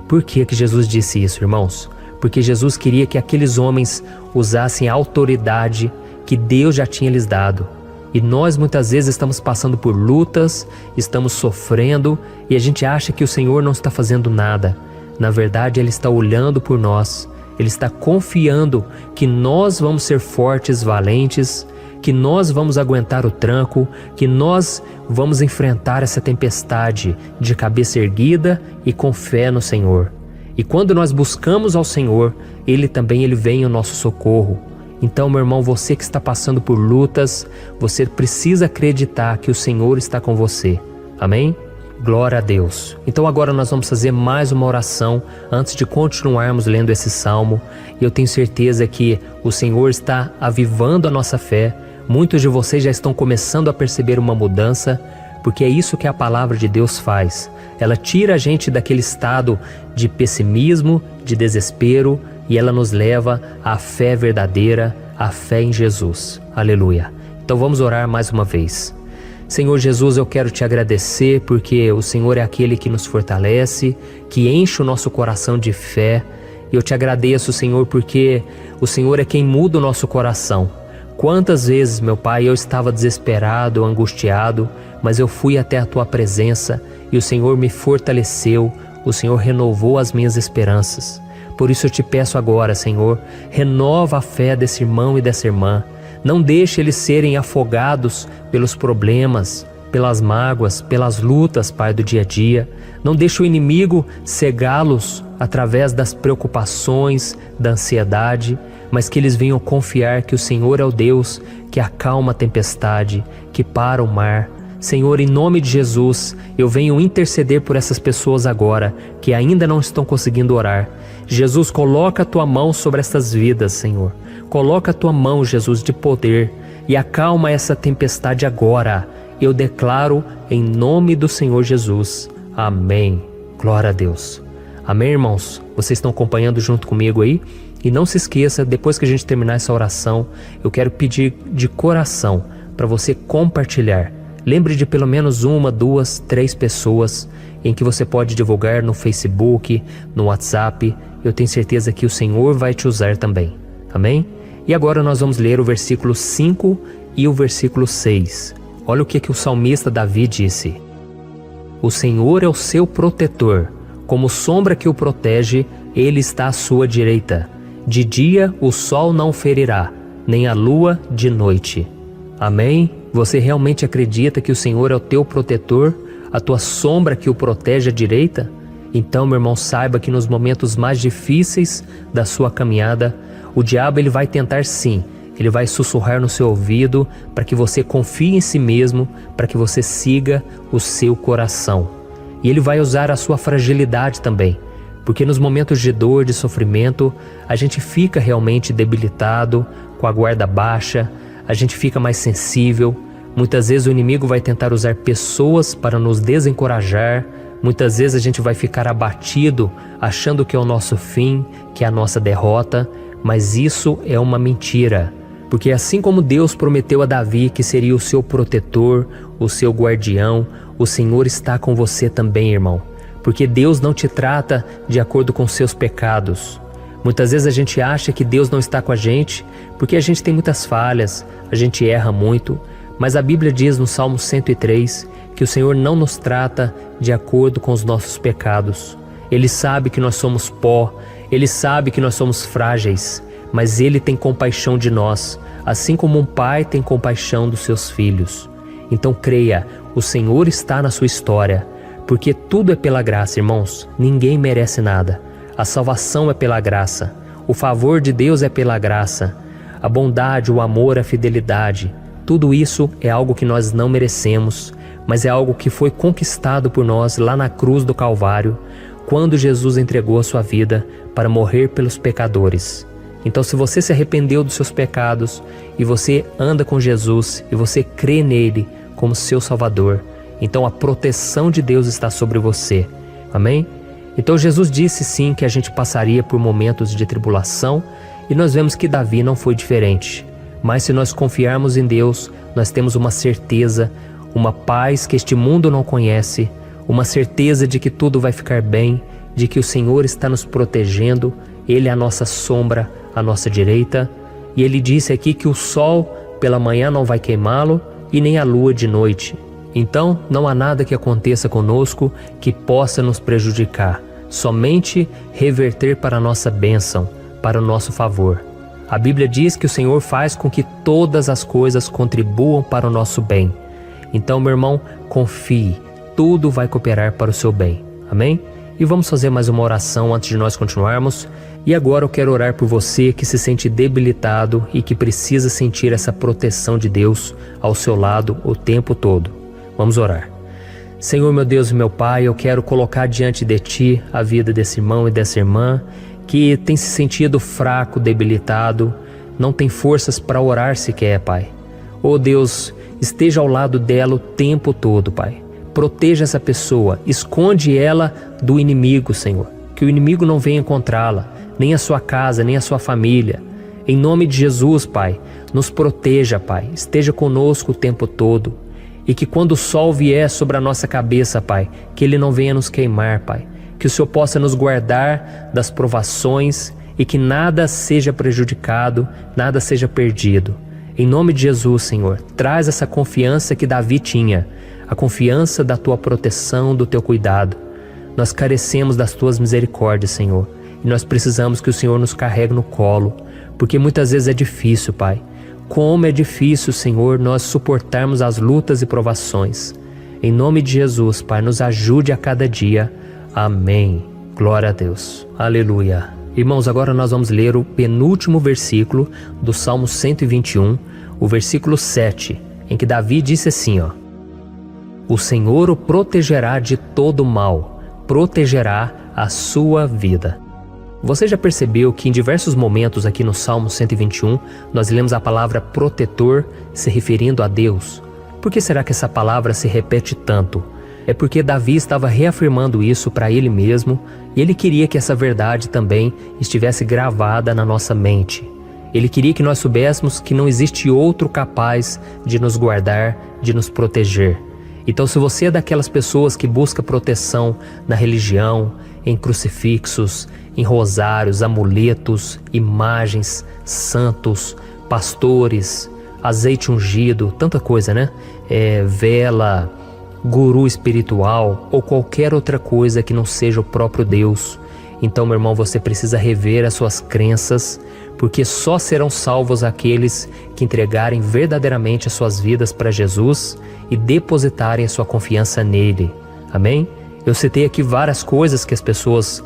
Por que Jesus disse isso, irmãos? Porque Jesus queria que aqueles homens usassem a autoridade que Deus já tinha lhes dado. E nós muitas vezes estamos passando por lutas, estamos sofrendo e a gente acha que o Senhor não está fazendo nada. Na verdade, Ele está olhando por nós, Ele está confiando que nós vamos ser fortes, valentes, que nós vamos aguentar o tranco, que nós vamos enfrentar essa tempestade de cabeça erguida e com fé no Senhor. E quando nós buscamos ao Senhor, Ele vem ao nosso socorro. Então, meu irmão, você que está passando por lutas, você precisa acreditar que o Senhor está com você. Amém? Glória a Deus. Então agora nós vamos fazer mais uma oração antes de continuarmos lendo esse salmo. E eu tenho certeza que o Senhor está avivando a nossa fé. Muitos de vocês já estão começando a perceber uma mudança, porque é isso que a palavra de Deus faz. Ela tira a gente daquele estado de pessimismo, de desespero, e ela nos leva à fé verdadeira, à fé em Jesus. Aleluia. Então vamos orar mais uma vez. Senhor Jesus, eu quero te agradecer porque o Senhor é aquele que nos fortalece, que enche o nosso coração de fé. Eu te agradeço, Senhor, porque o Senhor é quem muda o nosso coração. Quantas vezes, meu Pai, eu estava desesperado, angustiado, mas eu fui até a Tua presença e o Senhor me fortaleceu, o Senhor renovou as minhas esperanças. Por isso eu te peço agora, Senhor, renova a fé desse irmão e dessa irmã. Não deixe eles serem afogados pelos problemas, pelas mágoas, pelas lutas, Pai, do dia a dia. Não deixe o inimigo cegá-los através das preocupações, da ansiedade, mas que eles venham confiar que o Senhor é o Deus que acalma a tempestade, que para o mar. Senhor, em nome de Jesus, eu venho interceder por essas pessoas agora que ainda não estão conseguindo orar. Jesus, coloca a Tua mão sobre essas vidas, Senhor. Coloca a Tua mão, Jesus, de poder e acalma essa tempestade agora. Eu declaro em nome do Senhor Jesus. Amém. Glória a Deus. Amém, irmãos? Vocês estão acompanhando junto comigo aí? E não se esqueça, depois que a gente terminar essa oração, eu quero pedir de coração para você compartilhar. Lembre de pelo menos 1, 2, 3 pessoas em que você pode divulgar no Facebook, no WhatsApp. Eu tenho certeza que o Senhor vai te usar também. Amém? E agora nós vamos ler o versículo 5 e o versículo 6. Olha o que o salmista Davi disse. O Senhor é o seu protetor, como sombra que o protege, Ele está à sua direita. De dia o sol não ferirá, nem a lua de noite. Amém? Você realmente acredita que o Senhor é o teu protetor, a tua sombra que o protege à direita? Então, meu irmão, saiba que nos momentos mais difíceis da sua caminhada, o diabo ele vai tentar sim, ele vai sussurrar no seu ouvido para que você confie em si mesmo, para que você siga o seu coração. E ele vai usar a sua fragilidade também, porque nos momentos de dor, de sofrimento, a gente fica realmente debilitado, com a guarda baixa, a gente fica mais sensível. Muitas vezes o inimigo vai tentar usar pessoas para nos desencorajar, Muitas vezes a gente vai ficar abatido, achando que é o nosso fim, que é a nossa derrota, mas isso é uma mentira. Porque assim como Deus prometeu a Davi que seria o seu protetor, o seu guardião, o Senhor está com você também, irmão. Porque Deus não te trata de acordo com seus pecados. Muitas vezes a gente acha que Deus não está com a gente, porque a gente tem muitas falhas, a gente erra muito, mas a Bíblia diz no Salmo 103 que o Senhor não nos trata de acordo com os nossos pecados. Ele sabe que nós somos pó, Ele sabe que nós somos frágeis, mas Ele tem compaixão de nós, assim como um pai tem compaixão dos seus filhos. Então creia, o Senhor está na sua história, porque tudo é pela graça, irmãos, ninguém merece nada. A salvação é pela graça, o favor de Deus é pela graça, a bondade, o amor, a fidelidade, tudo isso é algo que nós não merecemos, mas é algo que foi conquistado por nós lá na cruz do Calvário, quando Jesus entregou a sua vida para morrer pelos pecadores. Então, se você se arrependeu dos seus pecados e você anda com Jesus e você crê nele como seu Salvador, então a proteção de Deus está sobre você. Amém? Então Jesus disse sim que a gente passaria por momentos de tribulação e nós vemos que Davi não foi diferente. Mas se nós confiarmos em Deus, nós temos uma certeza, uma paz que este mundo não conhece, uma certeza de que tudo vai ficar bem, de que o Senhor está nos protegendo, Ele é a nossa sombra, à nossa direita. E Ele disse aqui que o sol pela manhã não vai queimá-lo e nem a lua de noite. Então não há nada que aconteça conosco que possa nos prejudicar, somente reverter para a nossa bênção, para o nosso favor. A Bíblia diz que o Senhor faz com que todas as coisas contribuam para o nosso bem. Então, meu irmão, confie, tudo vai cooperar para o seu bem. Amém? E vamos fazer mais uma oração antes de nós continuarmos. E agora eu quero orar por você que se sente debilitado e que precisa sentir essa proteção de Deus ao seu lado o tempo todo. Vamos orar. Senhor, meu Deus e meu Pai, eu quero colocar diante de Ti a vida desse irmão e dessa irmã que tem se sentido fraco, debilitado, não tem forças para orar sequer, Pai. Oh Deus, esteja ao lado dela o tempo todo, Pai. Proteja essa pessoa, esconde ela do inimigo, Senhor. Que o inimigo não venha encontrá-la, nem a sua casa, nem a sua família. Em nome de Jesus, Pai, nos proteja, Pai. Esteja conosco o tempo todo. E que quando o sol vier sobre a nossa cabeça, Pai, que ele não venha nos queimar, Pai. Que o Senhor possa nos guardar das provações e que nada seja prejudicado, nada seja perdido. Em nome de Jesus, Senhor, traz essa confiança que Davi tinha, a confiança da Tua proteção, do Teu cuidado. Nós carecemos das Tuas misericórdias, Senhor, e nós precisamos que o Senhor nos carregue no colo, porque muitas vezes é difícil, Pai. Como é difícil, Senhor, nós suportarmos as lutas e provações. Em nome de Jesus, Pai, nos ajude a cada dia. Amém. Glória a Deus. Aleluia. Irmãos, agora nós vamos ler o penúltimo versículo do Salmo 121, o versículo 7, em que Davi disse assim, ó: O Senhor o protegerá de todo mal, protegerá a sua vida. Você já percebeu que em diversos momentos aqui no Salmo 121, nós lemos a palavra protetor se referindo a Deus? Por que será que essa palavra se repete tanto? É porque Davi estava reafirmando isso para ele mesmo e ele queria que essa verdade também estivesse gravada na nossa mente. Ele queria que nós soubéssemos que não existe outro capaz de nos guardar, de nos proteger. Então, se você é daquelas pessoas que busca proteção na religião, em crucifixos, em rosários, amuletos, imagens, santos, pastores, azeite ungido, tanta coisa, né? Vela, guru espiritual ou qualquer outra coisa que não seja o próprio Deus. Então, meu irmão, você precisa rever as suas crenças, porque só serão salvos aqueles que entregarem verdadeiramente as suas vidas para Jesus e depositarem a sua confiança nele. Amém? Eu citei aqui várias coisas que as pessoas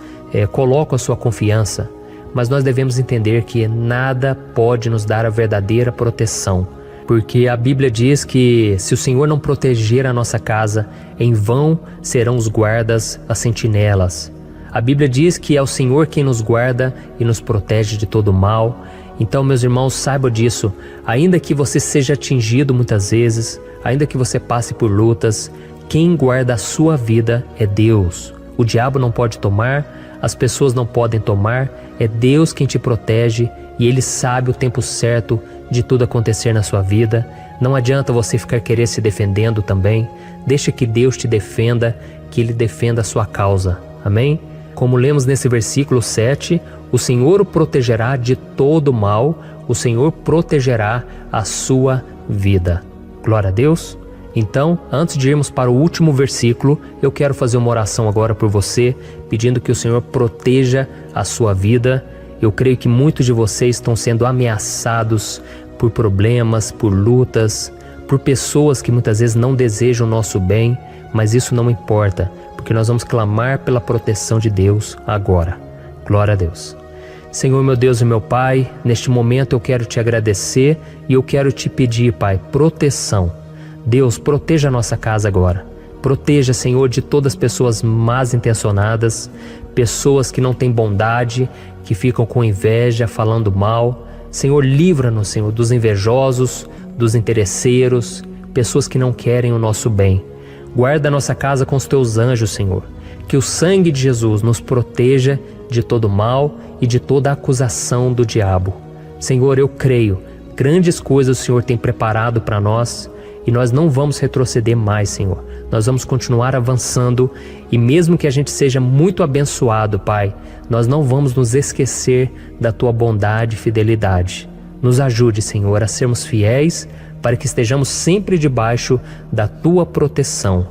colocam a sua confiança, mas nós devemos entender que nada pode nos dar a verdadeira proteção, porque a Bíblia diz que se o Senhor não proteger a nossa casa, em vão serão os guardas, as sentinelas. A Bíblia diz que é o Senhor quem nos guarda e nos protege de todo mal. Então, meus irmãos, saibam disso. Ainda que você seja atingido muitas vezes, ainda que você passe por lutas, quem guarda a sua vida é Deus. O diabo não pode tomar, as pessoas não podem tomar, é Deus quem te protege e Ele sabe o tempo certo de tudo acontecer na sua vida. Não adianta você ficar querer se defendendo também. Deixa que Deus te defenda, que Ele defenda a sua causa. Amém? Como lemos nesse versículo 7, o Senhor o protegerá de todo mal, o Senhor protegerá a sua vida. Glória a Deus. Então, antes de irmos para o último versículo, eu quero fazer uma oração agora por você, pedindo que o Senhor proteja a sua vida. Eu creio que muitos de vocês estão sendo ameaçados por problemas, por lutas, por pessoas que muitas vezes não desejam o nosso bem, mas isso não importa, porque nós vamos clamar pela proteção de Deus agora. Glória a Deus. Senhor, meu Deus e meu Pai, neste momento eu quero te agradecer e eu quero te pedir, Pai, proteção. Deus, proteja a nossa casa agora. Proteja, Senhor, de todas as pessoas más intencionadas, pessoas que não têm bondade, que ficam com inveja, falando mal. Senhor, livra-nos, Senhor, dos invejosos, dos interesseiros, pessoas que não querem o nosso bem. Guarda a nossa casa com os teus anjos, Senhor. Que o sangue de Jesus nos proteja de todo mal e de toda acusação do diabo. Senhor, eu creio, grandes coisas o Senhor tem preparado para nós e nós não vamos retroceder mais, Senhor. Nós vamos continuar avançando e mesmo que a gente seja muito abençoado, Pai, nós não vamos nos esquecer da Tua bondade e fidelidade. Nos ajude, Senhor, a sermos fiéis para que estejamos sempre debaixo da Tua proteção.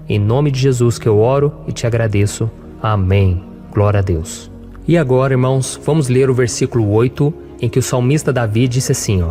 Em nome de Jesus que eu oro e te agradeço. Amém. Glória a Deus. E agora, irmãos, vamos ler o versículo 8, em que o salmista Davi disse assim,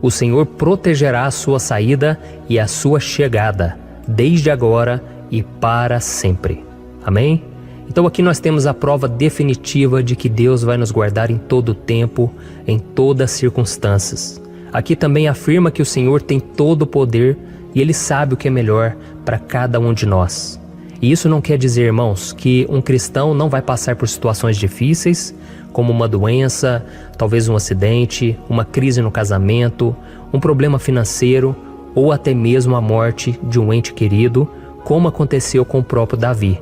O Senhor protegerá a sua saída e a sua chegada, desde agora e para sempre. Amém? Então aqui nós temos a prova definitiva de que Deus vai nos guardar em todo o tempo, em todas as circunstâncias. Aqui também afirma que o Senhor tem todo o poder e Ele sabe o que é melhor para cada um de nós. E isso não quer dizer, irmãos, que um cristão não vai passar por situações difíceis, como uma doença, talvez um acidente, uma crise no casamento, um problema financeiro ou até mesmo a morte de um ente querido, como aconteceu com o próprio Davi.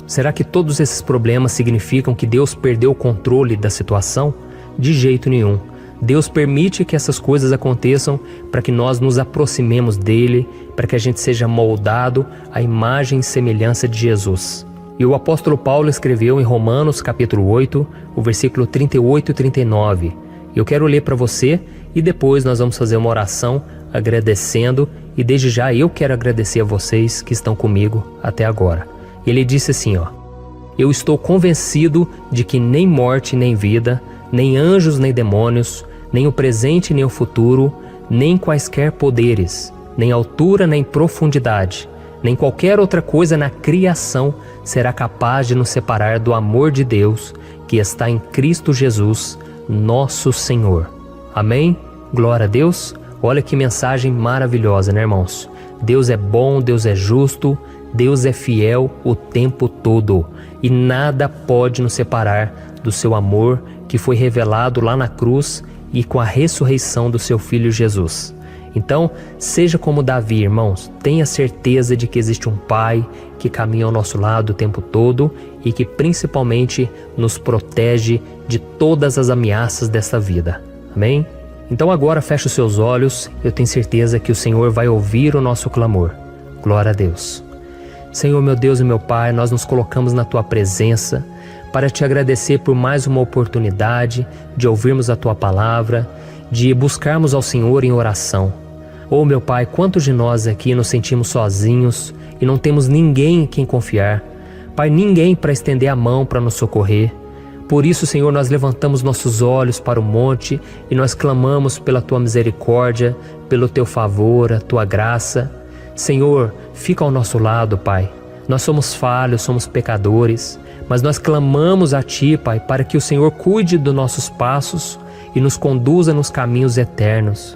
Será que todos esses problemas significam que Deus perdeu o controle da situação? De jeito nenhum. Deus permite que essas coisas aconteçam para que nós nos aproximemos dele, para que a gente seja moldado à imagem e semelhança de Jesus. E o apóstolo Paulo escreveu em Romanos capítulo 8, o versículo 38 e 39. Eu quero ler para você e depois nós vamos fazer uma oração agradecendo e desde já eu quero agradecer a vocês que estão comigo até agora. Ele disse assim, Eu estou convencido de que nem morte nem vida, nem anjos nem demônios, nem o presente nem o futuro, nem quaisquer poderes, nem altura nem profundidade, nem qualquer outra coisa na criação será capaz de nos separar do amor de Deus que está em Cristo Jesus, nosso Senhor. Amém? Glória a Deus. Olha que mensagem maravilhosa, né, irmãos? Deus é bom, Deus é justo, Deus é fiel o tempo todo e nada pode nos separar do seu amor que foi revelado lá na cruz e com a ressurreição do seu Filho Jesus. Então, seja como Davi, irmãos, tenha certeza de que existe um Pai que caminha ao nosso lado o tempo todo e que principalmente nos protege de todas as ameaças dessa vida. Amém? Então agora feche os seus olhos, eu tenho certeza que o Senhor vai ouvir o nosso clamor. Glória a Deus. Senhor, meu Deus e meu Pai, nós nos colocamos na Tua presença para Te agradecer por mais uma oportunidade de ouvirmos a Tua palavra, de buscarmos ao Senhor em oração. Oh, meu Pai, quantos de nós aqui nos sentimos sozinhos e não temos ninguém em quem confiar. Pai, ninguém para estender a mão para nos socorrer. Por isso, Senhor, nós levantamos nossos olhos para o monte e nós clamamos pela Tua misericórdia, pelo Teu favor, a Tua graça. Senhor, fica ao nosso lado, Pai. Nós somos falhos, somos pecadores, mas nós clamamos a Ti, Pai, para que o Senhor cuide dos nossos passos e nos conduza nos caminhos eternos.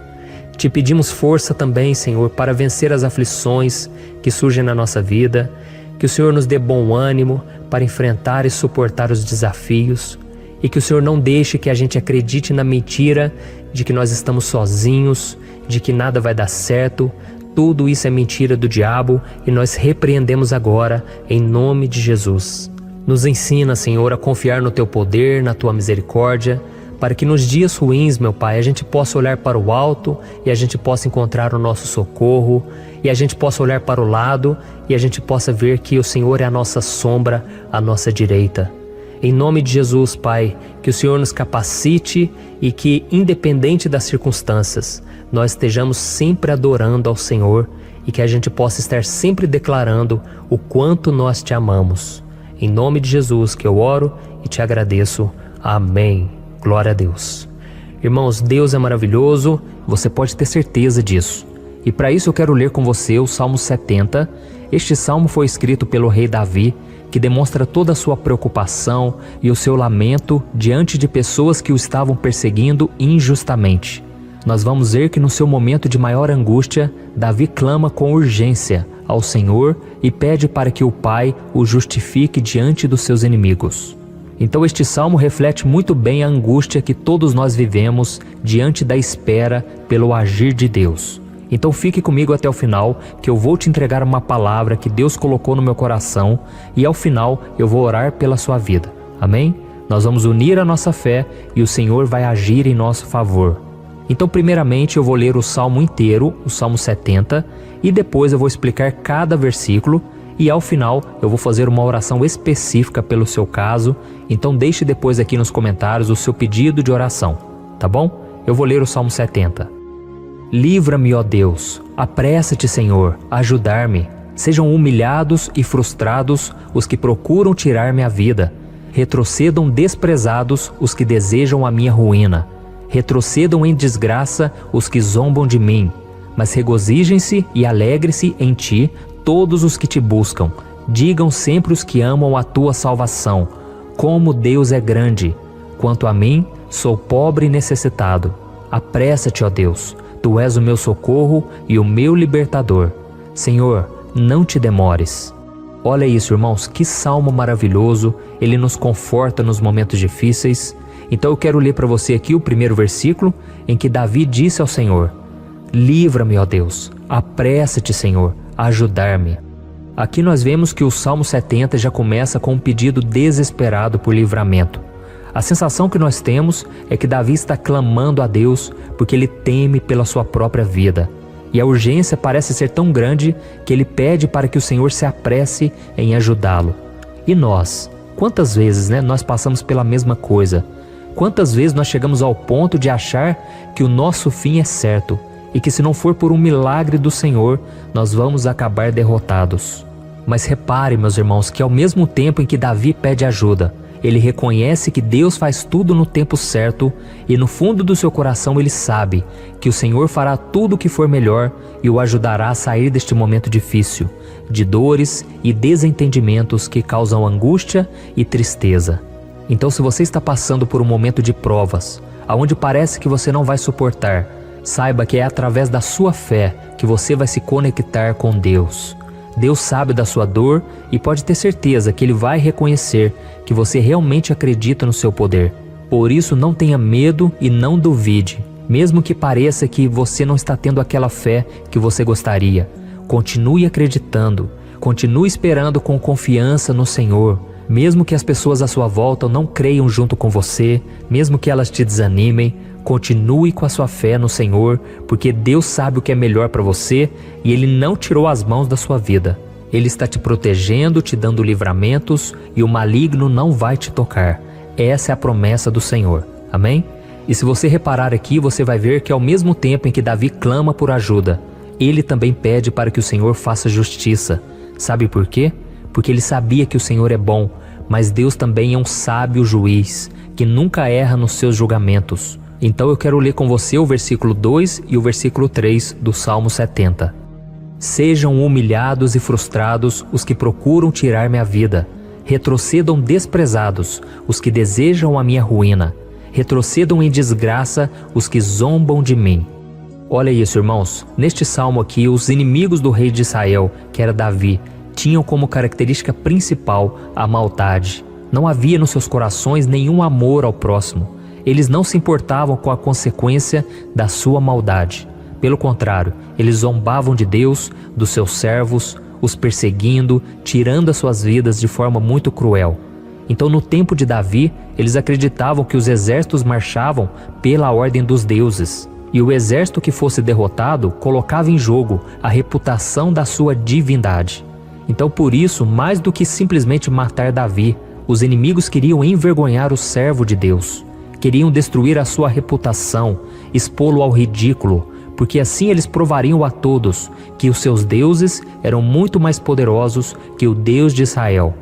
Te pedimos força também, Senhor, para vencer as aflições que surgem na nossa vida, que o Senhor nos dê bom ânimo para enfrentar e suportar os desafios e que o Senhor não deixe que a gente acredite na mentira de que nós estamos sozinhos, de que nada vai dar certo. Tudo isso é mentira do diabo e nós repreendemos agora em nome de Jesus. Nos ensina, Senhor, a confiar no Teu poder, na Tua misericórdia, para que nos dias ruins, meu Pai, a gente possa olhar para o alto e a gente possa encontrar o nosso socorro, e a gente possa olhar para o lado e a gente possa ver que o Senhor é a nossa sombra, a nossa direita. Em nome de Jesus, Pai, que o Senhor nos capacite e que, independente das circunstâncias, nós estejamos sempre adorando ao Senhor e que a gente possa estar sempre declarando o quanto nós Te amamos. Em nome de Jesus que eu oro e Te agradeço. Amém. Glória a Deus. Irmãos, Deus é maravilhoso, você pode ter certeza disso. E para isso eu quero ler com você o Salmo 70. Este salmo foi escrito pelo rei Davi, que demonstra toda a sua preocupação e o seu lamento diante de pessoas que o estavam perseguindo injustamente. Nós vamos ver que no seu momento de maior angústia, Davi clama com urgência ao Senhor e pede para que o Pai o justifique diante dos seus inimigos. Então este salmo reflete muito bem a angústia que todos nós vivemos diante da espera pelo agir de Deus. Então fique comigo até o final, que eu vou te entregar uma palavra que Deus colocou no meu coração e ao final eu vou orar pela sua vida. Amém? Nós vamos unir a nossa fé e o Senhor vai agir em nosso favor. Então primeiramente eu vou ler o salmo inteiro, o Salmo 70, e depois eu vou explicar cada versículo e ao final eu vou fazer uma oração específica pelo seu caso. Então deixe depois aqui nos comentários o seu pedido de oração, tá bom? Eu vou ler o Salmo 70. Livra-me, ó Deus, apressa-te, Senhor, a ajudar-me. Sejam humilhados e frustrados os que procuram tirar-me a vida. Retrocedam desprezados os que desejam a minha ruína. Retrocedam em desgraça os que zombam de mim. Mas regozijem-se e alegre-se em Ti todos os que Te buscam. Digam sempre os que amam a Tua salvação. Como Deus é grande! Quanto a mim, sou pobre e necessitado. Apressa-te, ó Deus. Tu és o meu socorro e o meu libertador. Senhor, não te demores. Olha isso, irmãos, que salmo maravilhoso. Ele nos conforta nos momentos difíceis. Então eu quero ler para você aqui o primeiro versículo, em que Davi disse ao Senhor: livra-me, ó Deus, apressa-te, Senhor, a ajudar-me. Aqui nós vemos que o Salmo 70 já começa com um pedido desesperado por livramento. A sensação que nós temos é que Davi está clamando a Deus porque ele teme pela sua própria vida. E a urgência parece ser tão grande que ele pede para que o Senhor se apresse em ajudá-lo. E nós? Quantas vezes nós passamos pela mesma coisa? Quantas vezes nós chegamos ao ponto de achar que o nosso fim é certo e que se não for por um milagre do Senhor, nós vamos acabar derrotados? Mas repare, meus irmãos, que ao mesmo tempo em que Davi pede ajuda, ele reconhece que Deus faz tudo no tempo certo e no fundo do seu coração ele sabe que o Senhor fará tudo o que for melhor e o ajudará a sair deste momento difícil, de dores e desentendimentos que causam angústia e tristeza. Então, se você está passando por um momento de provas, aonde parece que você não vai suportar, saiba que é através da sua fé que você vai se conectar com Deus. Deus sabe da sua dor e pode ter certeza que Ele vai reconhecer que você realmente acredita no seu poder. Por isso, não tenha medo e não duvide, mesmo que pareça que você não está tendo aquela fé que você gostaria. Continue acreditando, continue esperando com confiança no Senhor. Mesmo que as pessoas à sua volta não creiam junto com você, mesmo que elas te desanimem, continue com a sua fé no Senhor, porque Deus sabe o que é melhor para você e Ele não tirou as mãos da sua vida. Ele está te protegendo, te dando livramentos e o maligno não vai te tocar. Essa é a promessa do Senhor. Amém? E se você reparar aqui, você vai ver que ao mesmo tempo em que Davi clama por ajuda, ele também pede para que o Senhor faça justiça. Sabe por quê? Porque ele sabia que o Senhor é bom, mas Deus também é um sábio juiz, que nunca erra nos seus julgamentos. Então eu quero ler com você o versículo 2 e o versículo 3 do Salmo 70. Sejam humilhados e frustrados os que procuram tirar-me a vida. Retrocedam desprezados os que desejam a minha ruína. Retrocedam em desgraça os que zombam de mim. Olha isso, irmãos. Neste salmo aqui, os inimigos do rei de Israel, que era Davi, tinham como característica principal a maldade. Não havia nos seus corações nenhum amor ao próximo. Eles não se importavam com a consequência da sua maldade. Pelo contrário, eles zombavam de Deus, dos seus servos, os perseguindo, tirando as suas vidas de forma muito cruel. Então, no tempo de Davi, eles acreditavam que os exércitos marchavam pela ordem dos deuses, e o exército que fosse derrotado colocava em jogo a reputação da sua divindade. Então, por isso, mais do que simplesmente matar Davi, os inimigos queriam envergonhar o servo de Deus. Queriam destruir a sua reputação, expô-lo ao ridículo, porque assim eles provariam a todos que os seus deuses eram muito mais poderosos que o Deus de Israel.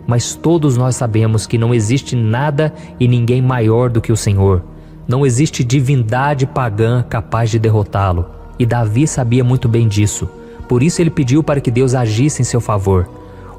Mas todos nós sabemos que não existe nada e ninguém maior do que o Senhor. Não existe divindade pagã capaz de derrotá-lo. E Davi sabia muito bem disso. Por isso ele pediu para que Deus agisse em seu favor.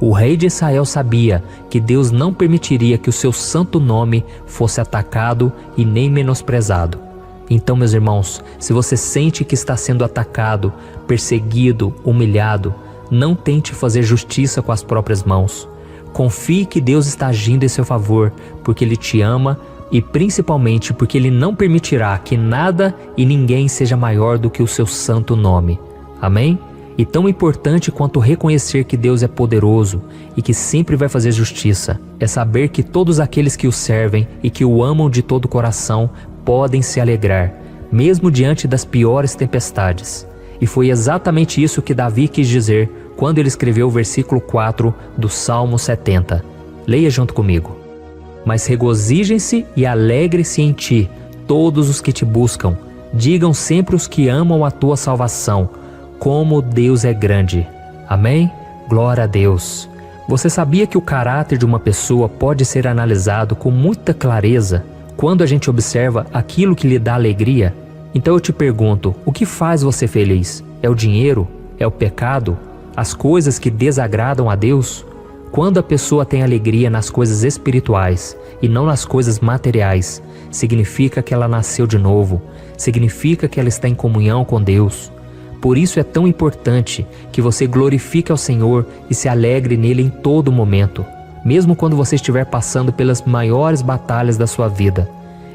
O rei de Israel sabia que Deus não permitiria que o seu santo nome fosse atacado e nem menosprezado. Então, meus irmãos, se você sente que está sendo atacado, perseguido, humilhado, não tente fazer justiça com as próprias mãos. Confie que Deus está agindo em seu favor, porque Ele te ama e principalmente porque Ele não permitirá que nada e ninguém seja maior do que o seu santo nome. Amém? E tão importante quanto reconhecer que Deus é poderoso e que sempre vai fazer justiça, é saber que todos aqueles que o servem e que o amam de todo o coração podem se alegrar, mesmo diante das piores tempestades. E foi exatamente isso que Davi quis dizer quando ele escreveu o versículo 4 do Salmo 70. Leia junto comigo. Mas regozijem-se e alegrem-se em ti, todos os que te buscam. Digam sempre os que amam a tua salvação, como Deus é grande. Amém? Glória a Deus. Você sabia que o caráter de uma pessoa pode ser analisado com muita clareza quando a gente observa aquilo que lhe dá alegria? Então eu te pergunto, o que faz você feliz? É o dinheiro? É o pecado? As coisas que desagradam a Deus? Quando a pessoa tem alegria nas coisas espirituais e não nas coisas materiais, significa que ela nasceu de novo, significa que ela está em comunhão com Deus. Por isso é tão importante que você glorifique ao Senhor e se alegre nele em todo momento, mesmo quando você estiver passando pelas maiores batalhas da sua vida.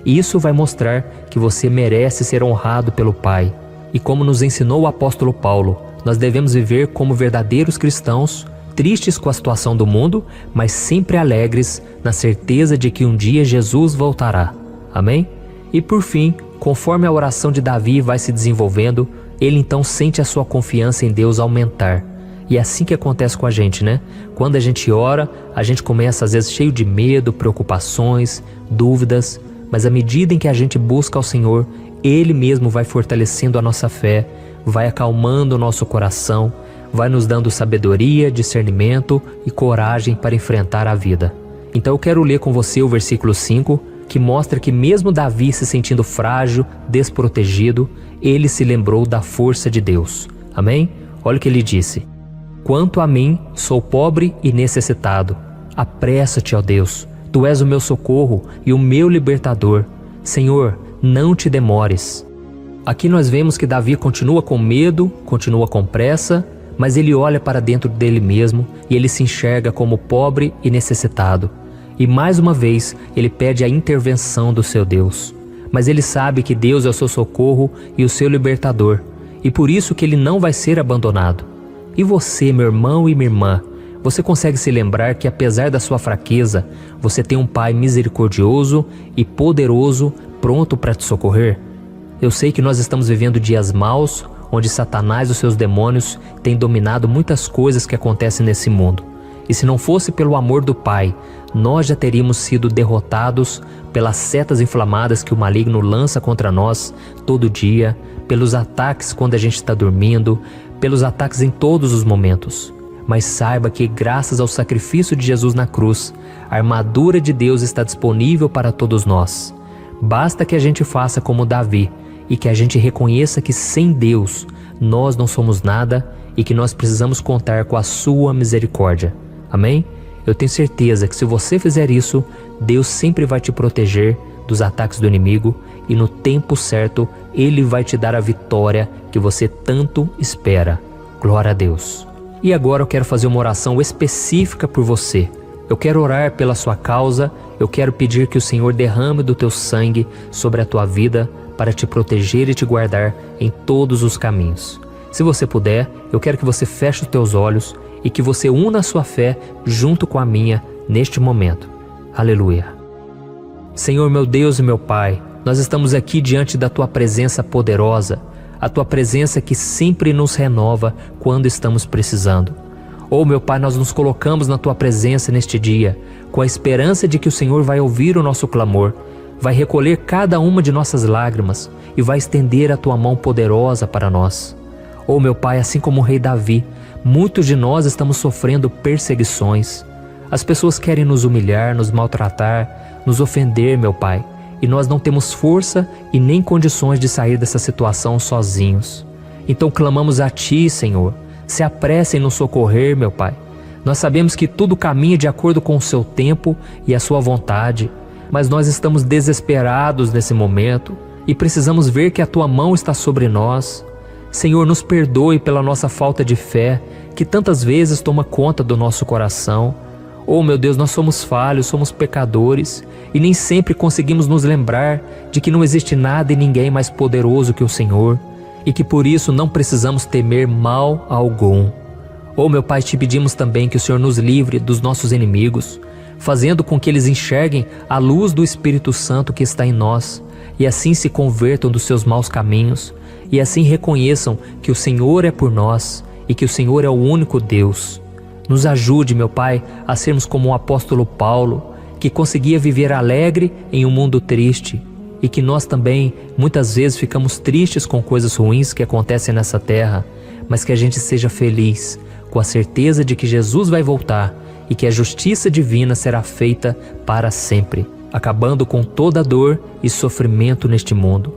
Isso vai mostrar que você merece ser honrado pelo Pai. E como nos ensinou o apóstolo Paulo, nós devemos viver como verdadeiros cristãos, tristes com a situação do mundo, mas sempre alegres na certeza de que um dia Jesus voltará. Amém? E por fim, conforme a oração de Davi vai se desenvolvendo, ele então sente a sua confiança em Deus aumentar. E é assim que acontece com a gente, né? Quando a gente ora, a gente começa às vezes cheio de medo, preocupações, dúvidas, mas à medida em que a gente busca ao Senhor, Ele mesmo vai fortalecendo a nossa fé, vai acalmando o nosso coração, vai nos dando sabedoria, discernimento e coragem para enfrentar a vida. Então eu quero ler com você o versículo 5, que mostra que mesmo Davi se sentindo frágil, desprotegido, ele se lembrou da força de Deus. Amém? Olha o que ele disse. Quanto a mim, sou pobre e necessitado. Apressa-te, ó Deus. Tu és o meu socorro e o meu libertador. Senhor, não te demores. Aqui nós vemos que Davi continua com medo, continua com pressa, mas ele olha para dentro dele mesmo e ele se enxerga como pobre e necessitado. E mais uma vez, ele pede a intervenção do seu Deus. Mas ele sabe que Deus é o seu socorro e o seu libertador, e por isso que ele não vai ser abandonado. E você, meu irmão e minha irmã, você consegue se lembrar que apesar da sua fraqueza, você tem um Pai misericordioso e poderoso pronto para te socorrer? Eu sei que nós estamos vivendo dias maus, onde Satanás e os seus demônios têm dominado muitas coisas que acontecem nesse mundo. E se não fosse pelo amor do Pai, nós já teríamos sido derrotados pelas setas inflamadas que o maligno lança contra nós todo dia, pelos ataques quando a gente está dormindo, pelos ataques em todos os momentos. Mas saiba que graças ao sacrifício de Jesus na cruz, a armadura de Deus está disponível para todos nós. Basta que a gente faça como Davi e que a gente reconheça que sem Deus nós não somos nada e que nós precisamos contar com a sua misericórdia. Amém? Eu tenho certeza que se você fizer isso, Deus sempre vai te proteger dos ataques do inimigo e no tempo certo Ele vai te dar a vitória que você tanto espera. Glória a Deus. E agora eu quero fazer uma oração específica por você. Eu quero orar pela sua causa, eu quero pedir que o Senhor derrame do teu sangue sobre a tua vida para te proteger e te guardar em todos os caminhos. Se você puder, eu quero que você feche os teus olhos e que você una a sua fé junto com a minha neste momento. Aleluia. Senhor, meu Deus e meu Pai, nós estamos aqui diante da Tua presença poderosa, a Tua presença que sempre nos renova quando estamos precisando. Oh, meu Pai, nós nos colocamos na Tua presença neste dia, com a esperança de que o Senhor vai ouvir o nosso clamor, vai recolher cada uma de nossas lágrimas e vai estender a Tua mão poderosa para nós. Oh, meu Pai, assim como o rei Davi, muitos de nós estamos sofrendo perseguições. As pessoas querem nos humilhar, nos maltratar, nos ofender, meu Pai, e nós não temos força e nem condições de sair dessa situação sozinhos. Então clamamos a Ti, Senhor, se apresse em nos socorrer, meu Pai. Nós sabemos que tudo caminha de acordo com o Seu tempo e a Sua vontade, mas nós estamos desesperados nesse momento e precisamos ver que a Tua mão está sobre nós. Senhor, nos perdoe pela nossa falta de fé, que tantas vezes toma conta do nosso coração. Oh, meu Deus, nós somos falhos, somos pecadores e nem sempre conseguimos nos lembrar de que não existe nada e ninguém mais poderoso que o Senhor e que por isso não precisamos temer mal algum. Oh, meu Pai, te pedimos também que o Senhor nos livre dos nossos inimigos, fazendo com que eles enxerguem a luz do Espírito Santo que está em nós e assim se convertam dos seus maus caminhos e assim reconheçam que o Senhor é por nós e que o Senhor é o único Deus. Nos ajude, meu Pai, a sermos como o apóstolo Paulo, que conseguia viver alegre em um mundo triste e que nós também muitas vezes ficamos tristes com coisas ruins que acontecem nessa terra, mas que a gente seja feliz com a certeza de que Jesus vai voltar e que a justiça divina será feita para sempre, acabando com toda dor e sofrimento neste mundo.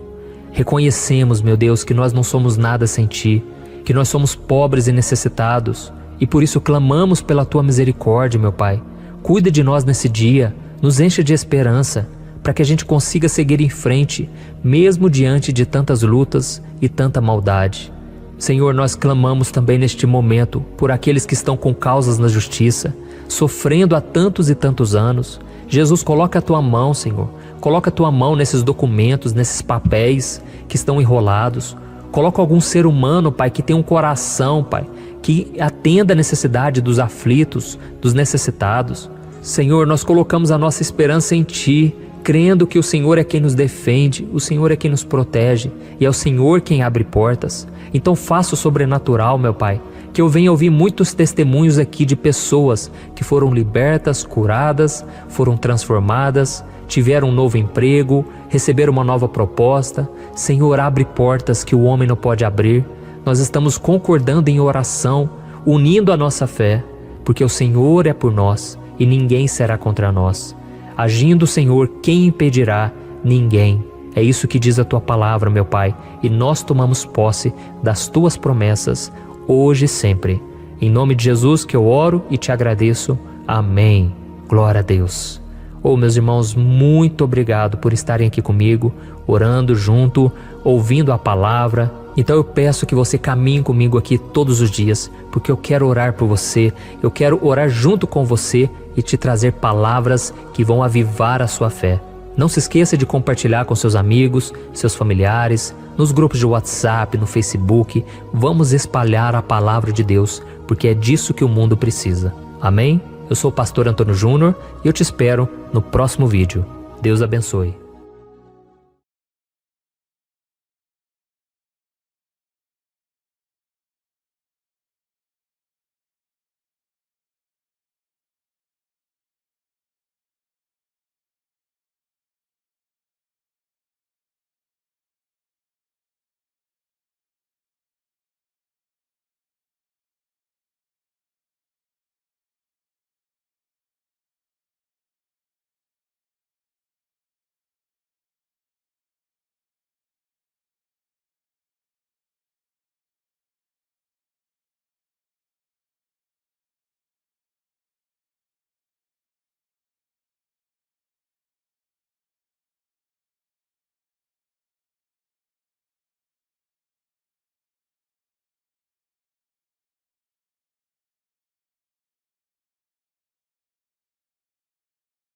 Reconhecemos, meu Deus, que nós não somos nada sem Ti, que nós somos pobres e necessitados, e por isso clamamos pela Tua misericórdia, meu Pai. Cuida de nós nesse dia, nos enche de esperança, para que a gente consiga seguir em frente, mesmo diante de tantas lutas e tanta maldade. Senhor, nós clamamos também neste momento por aqueles que estão com causas na justiça, sofrendo há tantos e tantos anos. Jesus, coloca a Tua mão, Senhor. Coloca a Tua mão nesses documentos, nesses papéis que estão enrolados. Coloca algum ser humano, Pai, que tem um coração, Pai, que atenda a necessidade dos aflitos, dos necessitados. Senhor, nós colocamos a nossa esperança em Ti, crendo que o Senhor é quem nos defende, o Senhor é quem nos protege e é o Senhor quem abre portas. Então faça o sobrenatural, meu Pai, que eu venha ouvir muitos testemunhos aqui de pessoas que foram libertas, curadas, foram transformadas, tiveram um novo emprego, receberam uma nova proposta. Senhor, abre portas que o homem não pode abrir. Nós estamos concordando em oração, unindo a nossa fé, porque o Senhor é por nós e ninguém será contra nós. Agindo o Senhor, quem impedirá? Ninguém. É isso que diz a Tua palavra, meu Pai, e nós tomamos posse das Tuas promessas, hoje e sempre. Em nome de Jesus que eu oro e te agradeço. Amém. Glória a Deus. Oh, meus irmãos, muito obrigado por estarem aqui comigo, orando junto, ouvindo a palavra. Então eu peço que você caminhe comigo aqui todos os dias, porque eu quero orar por você, eu quero orar junto com você e te trazer palavras que vão avivar a sua fé. Não se esqueça de compartilhar com seus amigos, seus familiares, nos grupos de WhatsApp, no Facebook. Vamos espalhar a palavra de Deus, porque é disso que o mundo precisa. Amém? Eu sou o pastor Antônio Júnior e eu te espero no próximo vídeo. Deus abençoe.